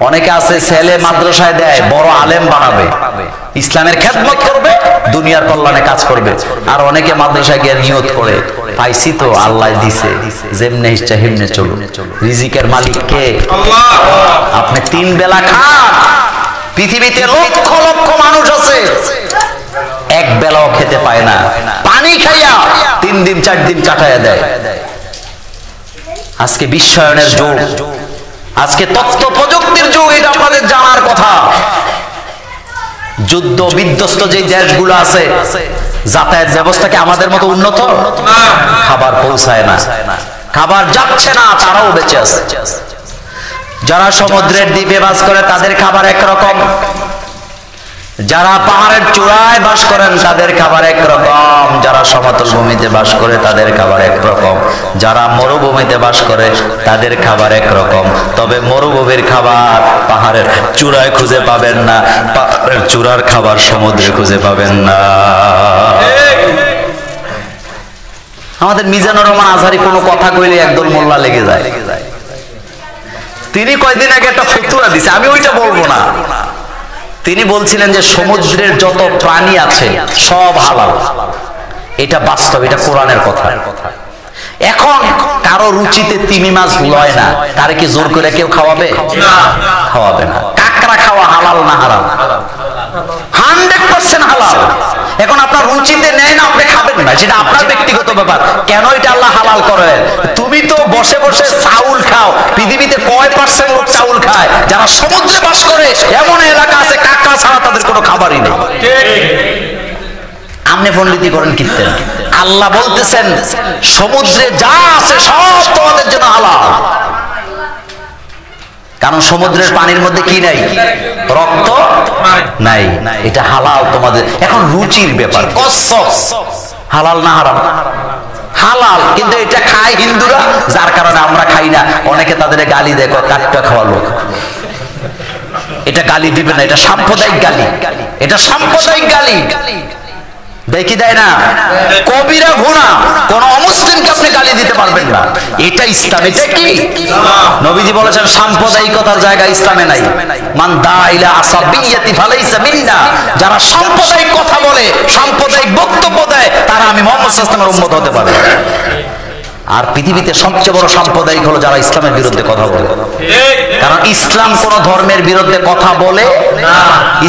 অনেকে আছে ছেলে মাদ্রাসায় দেয়, বড় আলেম বানাবে, ইসলামের খেদমত করবে, দুনিয়ার কল্যাণে কাজ করবে। আর অনেকে মাদ্রাসায় গিয়ে নিয়ত করে, পাইছি তো আল্লাহ দিছে, যেমনে ইচ্ছা হেমনে চলুন। রিজিকের মালিক কে? আপনি 3 বেলা খান। পৃথিবীতে লক্ষ লক্ষ মানুষ আছে এক বেলাও খেতে পায় না, পানি খাইয়া 3 দিন 4 দিন কাটাইয়া দেয়। আজকে বিশ্বায়নের যুগ, আজকে তথ্য প্রযুক্তির যুগ, এটা আপনাদের জানার কথা। যুদ্ধ বিধ্বস্ত যে দেশগুলো আছে, যাতায়াত ব্যবস্থা কি আমাদের মতো উন্নত? খাবার পৌঁছায় না, খাবার যাচ্ছে না, তারাও বেঁচে আছে। যারা সমুদ্রের দ্বীপে বাস করে তাদের খাবার একরকম, যারা পাহাড়ের চূড়ায় বাস করেন তাদের খাবার একরকম, যারা সমতল ভূমিতে বাস করে তাদের খাবার একরকম, যারা মরুভূমিতে বাস করে তাদের খাবার একরকম। তবে মরুভূমির খাবার পাহাড়ের চূড়ায় খুঁজে পাবেন না, পাহাড়ের চূড়ার খাবার সমুদ্রে খুঁজে পাবেন না। আমাদের মিজানুর রহমান আজহারি কোনো কথা কইলে একদল মোল্লা লেগে যায়। তিনি কয়েকদিন আগে একটা ফতুয়া দিছে, আমি ওইটা বলবো না। তিনি বলছিলেন যে সমুদ্রের যত প্রাণী আছে সব হালাল। এটা বাস্তব, এটা কোরআনের কথা। এখন কারো রুচিতে তিমি মাছ লয় না, তারে কি জোর করে কেউ খাওয়াবে? খাওয়াবে না। কাঁকড়া খাওয়া হালাল না হারাম? 100% হালাল। এখন আপনার রুচিতে নেয় না, আপনি খাবেন না, সেটা আপনার ব্যক্তিগত ব্যাপার। কেন এটা আল্লাহ হালাল করে? তুমি তো বসে বসে চাউল খাও। পৃথিবীতে কয় % লোক চাউল খায়? যারা সমুদ্রে বাস করে এমন এলাকা আছে কাঁকড়া ছাড়া তাদের কোনো খাবারই নেই। আপনি পণ্ডিতি করেন কীর্তেন। আল্লাহ বলতেছেন সমুদ্রে যা আছে সব তোমাদের জন্য হালাল। কারণ সমুদ্রের পানির মধ্যে কি নাই? রক্ত নাই। এটা হালাল তোমাদের। এখন রুচির ব্যাপার, কসম হালাল না হারাম? হালাল, কিন্তু এটা খায় হিন্দুরা, যার কারণে আমরা খাই না। অনেকে তাদের গালি দেয়, কাটটা খাওয়ালো। এটা গালি দিবে না, এটা সাম্প্রদায়িক গালি, এটা সাম্প্রদায়িক গালি। দেখি দেয় না? কবিরা গুনাহ, কোন অমুসলিমকে আপনি গালি দিতে পারবেন না। এটা ইসলাম। এটা কি? নবীজি বলেছেন সাম্প্রদায়িকতার জায়গা ইসলামে নাই। মান দা ইলা আসাবিয়্যাতি ফালাইসা মিন্না। যারা সাম্প্রদায়িক কথা বলে, সাম্প্রদায়িক বক্তব্য দেয়, তারা আমি মুহাম্মদ সাল্লাল্লাহু আলাইহি ওয়াসাল্লামের উম্মত হতে পারবে না। আর পৃথিবীতে সবচেয়ে বড় সাম্প্রদায়িক হলো যারা ইসলামের বিরুদ্ধে কথা বলে। কারণ ইসলাম কোন ধর্মের বিরুদ্ধে কথা বলে না,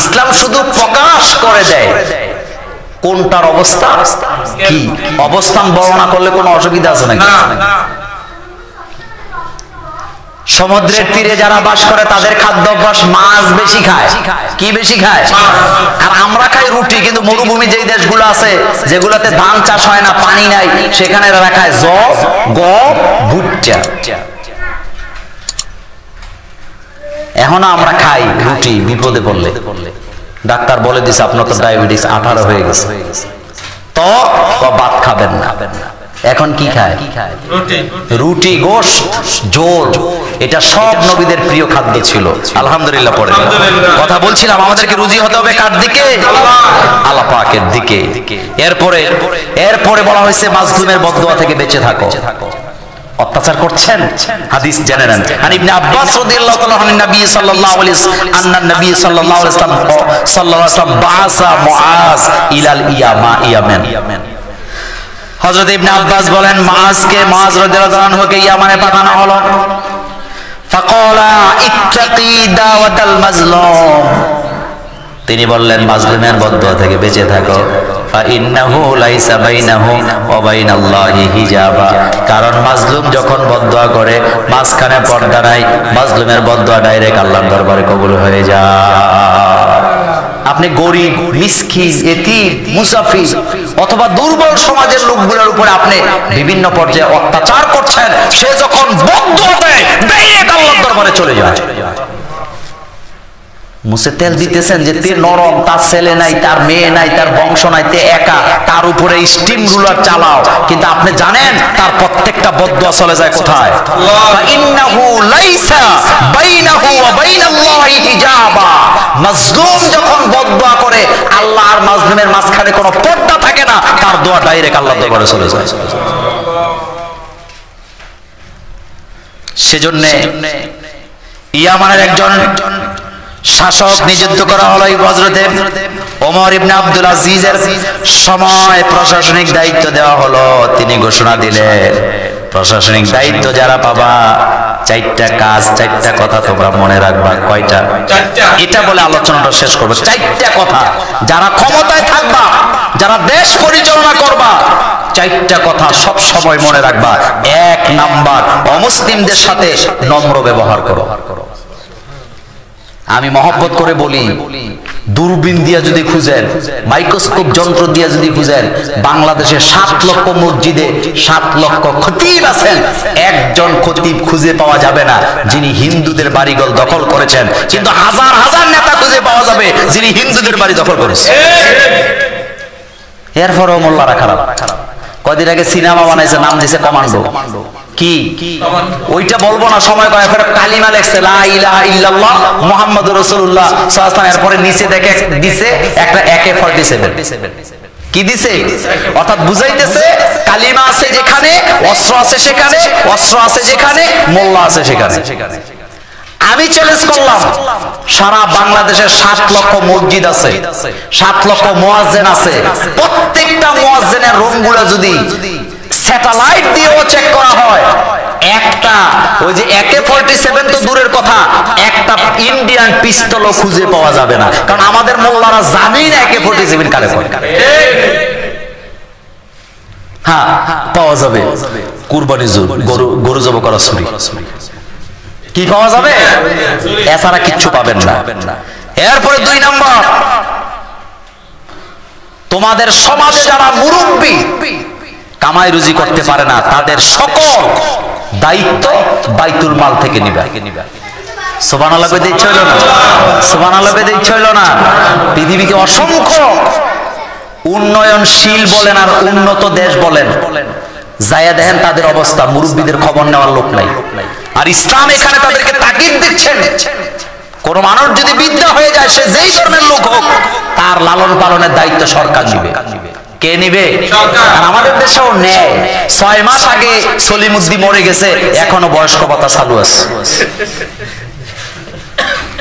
ইসলাম শুধু প্রকাশ করে দেয় কোনটার অবস্থা কি। অবস্থান বর্ণনা করলে কোনো অসুবিধা আছে নাকি? সমুদ্রের তীরে যারা বাস করে তাদের খাদ্য অভ্যাস মাছ বেশি খায়। কি বেশি খায়? আর আমরা খাই রুটি। কিন্তু মরুভূমি যেই দেশগুলো আছে যেগুলোতে ধান চাষ হয় না, পানি নাই, সেখানে এরা খায় জব, গম, ভুট্টা। এখনো আমরা খাই রুটি বিপদে পড়লে। ডাক্তার বলে দিছে আপনার তো ডায়াবেটিস 18 হয়ে গেছে, তো ভাত খাবেন না। এখন কি খায়? রুটি, গোশত, জোর। এটা সব নবীদের প্রিয় খাদ্য ছিল। আলহামদুলিল্লাহ পড়ে কথা বলছিলাম, আমাদেরকে রুজি হতে হবে কার দিকে? আল্লাহ পাকের দিকে। এরপরে বলা হয়েছে মাজলুমের বদদুয়া থেকে বেঁচে থাকো। অত্যাচার করছেন, হাদিস জেনে নেন। আন ইবনে আব্বাস রাদিয়াল্লাহু তাআলা আন নবী সাল্লাল্লাহু আলাইহি ওয়াসাল্লাম আন্না নবী সাল্লাল্লাহু আলাইহি ওয়াসাল্লাম বাসা মুআজ ইলাল ইয়ামান। হযরত ইবনে আব্বাস বলেন মুআজ রাদিয়াল্লাহু আনহুকে ইয়ামানে পাঠানো হলো। ফাকালা ইত্তাকি দাওয়াতাল মাজলুম। তিনি বললেন মাজলুমের বদদুয়া থেকে বেঁচে থাকো। ফাইন্নাহু লাইসা বাইনাহু ওয়া বাইনাল্লাহি হিজাবা। কারণ মাজলুম যখন বদদুয়া করে মাঝখানে পর্দা নাই, মাজলুমের বদদুয়া ডাইরেক্ট আল্লাহর দরবারে কবুল হয়ে যায়। আপনি গরিব, মিসকিন, এতিম, মুসাফির অথবা দুর্বল সমাজের লোকগুলোর উপরে আপনি বিভিন্ন পর্যায়ে অত্যাচার করছেন, সে যখন বদদুয়া দেয় ডাইরেক্ট আল্লাহর দরবারে চলে যায়। মুছে তেল দিতেছেন যে তে নরম, তার ছেলে নাই, তার মেয়ে নাই, তার বংশ নাই, তে একা, তার উপরে স্টিম রুলার চালাও, কিন্তু আপনি জানেন তার প্রত্যেকটা বদদুয়া চলে যায় কোথায়? ইন্নাহু লাইসা বাইনাহু ওয়া বাইনাল্লাহি হিজাবা। মাজলুম যখন বদদুয়া করে আল্লাহ আর মাজলুমের মাঝখানে কোনো পর্দা থাকে না, তার দোয়া ডাইরেক্ট আল্লাহর দরবারে চলে যায়। সেজন্য ইয়ামানের একজন শাসক নিযুক্ত করা হলো হযরতে ওমর ইবনে আব্দুল আজিজের সময় প্রশাসনিক দায়িত্ব দেওয়া হলো। তিনি ঘোষণা দিলেন, প্রশাসনিক দায়িত্ব যারা পাবা, 4টা কাজ, 4টা কথা তোমরা মনে রাখবা। কয়টা? এটা বলে আলোচনাটা শেষ করবে। 4টা কথা যারা ক্ষমতায় থাকবা, যারা দেশ পরিচালনা করবা, 4টা কথা সব সময় মনে রাখবা। 1 নাম্বার, অমুসলিমদের সাথে নম্র ব্যবহার করো। আমি মহব্বত করে বলি, দূরবীন দিয়া যদি খুঁজেন, মাইক্রোস্কোপ যন্ত্র দিয়া যদি খুঁজেন, বাংলাদেশে 7 লক্ষ মসজিদে 7 লক্ষ খতিব আছেন, একজন খতিব খুঁজে পাওয়া যাবে না যিনি হিন্দুদের বাড়িঘর দখল করেছেন, কিন্তু হাজার হাজার নেতা খুঁজে পাওয়া যাবে যিনি হিন্দুদের বাড়ি দখল করেছেন। এরপরও মোল্লারা খারাপ। কদিন আগে সিনেমা বানাইছে, নাম দিছে কমান্ডো। কি ওইটা বলবো না, সময় কয় ফের কালিমা লেখছে লা ইলাহা ইল্লাল্লাহ মুহাম্মাদুর রাসূলুল্লাহ সাল্লাল্লাহু আলাইহি ওয়াসাল্লাম, এরপরে নিচে দেখে দিছে একটা AK-47। কি দিছে? অর্থাৎ বুঝাইতেছে কালিমা আছে যেখানে, অস্ত্র আছে সেখানে, অস্ত্র আছে যেখানে, মোল্লা আছে সেখানে। আমি চ্যালেঞ্জ করলাম, সারা বাংলাদেশের 7 লক্ষ মসজিদ আছে, 7 লক্ষ মুয়াজ্জিন আছে, প্রত্যেকটা মুয়াজ্জিনের রুমগুলো যদি স্যাটেলাইট দিয়েও চেক করা হয়, একটা ওই যে AK-47 তো দূরের কথা, একটা ইন্ডিয়ান পিস্তলও খুঁজে পাওয়া যাবে না। কারণ আমাদের মোল্লারা জানেই না AK-47 কারে কয়। হ্যাঁ, পাওয়া যাবে কুরবানি গরু জব করা ছুরি, কি পাওয়া যাবে? এছাড়া কিচ্ছু পাবেন না। এরপরে 2 নাম্বার, তোমাদের সমাজে যারা মুরব্বী কামাই রুজি করতে পারে না, তাদের সকল দায়িত্ব বাইতুল মাল থেকে নিবে। সুবহানাল্লাহ কইতে ইচ্ছা হইল না? সুবহানাল্লাহ কইতে ইচ্ছা হইল না? পৃথিবীকে অসংখ্য উন্নয়নশীল বলেন আর উন্নত দেশ বলেন, যায়া দেখেন তাদের অবস্থা, মুরব্বীদের খবর নেওয়ার লোক নাই। আর ইসলাম এখানে তাদেরকে তাকিদ দিচ্ছেন, কোন মানুষ যদি বিদ্যা হয়ে যায়, সে যেই ধর্মের লোক হোক, তার লালন পালনের দায়িত্ব সরকার নিবে। কে নিবে? আর আমাদের দেশেও নেয়। 6 মাস আগে সলিমুদ্দি মরে গেছে, এখনো বয়স্ক ভাতা চালু আছে।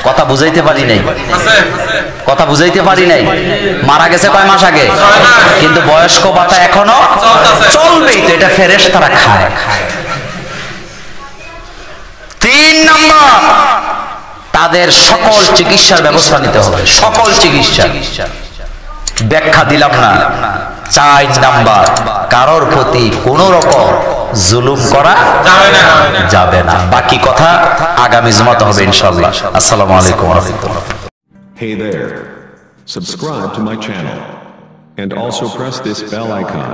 কথা বুঝাইতে পারি নাই, কথা বুঝাইতে পারি নাই। মারা গেছে কয় মাস আগে, কিন্তু বয়স্ক ভাতা এখনো চলবেই, তো এটা ফেরেশতারা খায়। 3 নাম্বার, তাদের সকল চিকিৎসার ব্যবস্থা নিতে হবে, সকল চিকিৎসা। ব্যাখ্যা দিলাম না। 4 নাম্বার, কারোর প্রতি কোন রকম জুলুম করা যাবে না। বাকি কথা আগামী জুমাতে হবে ইনশাআল্লাহ। আসসালামু আলাইকুম ওয়া রাহমাতুল্লাহ। Hey there. Subscribe to my channel and also press this bell icon.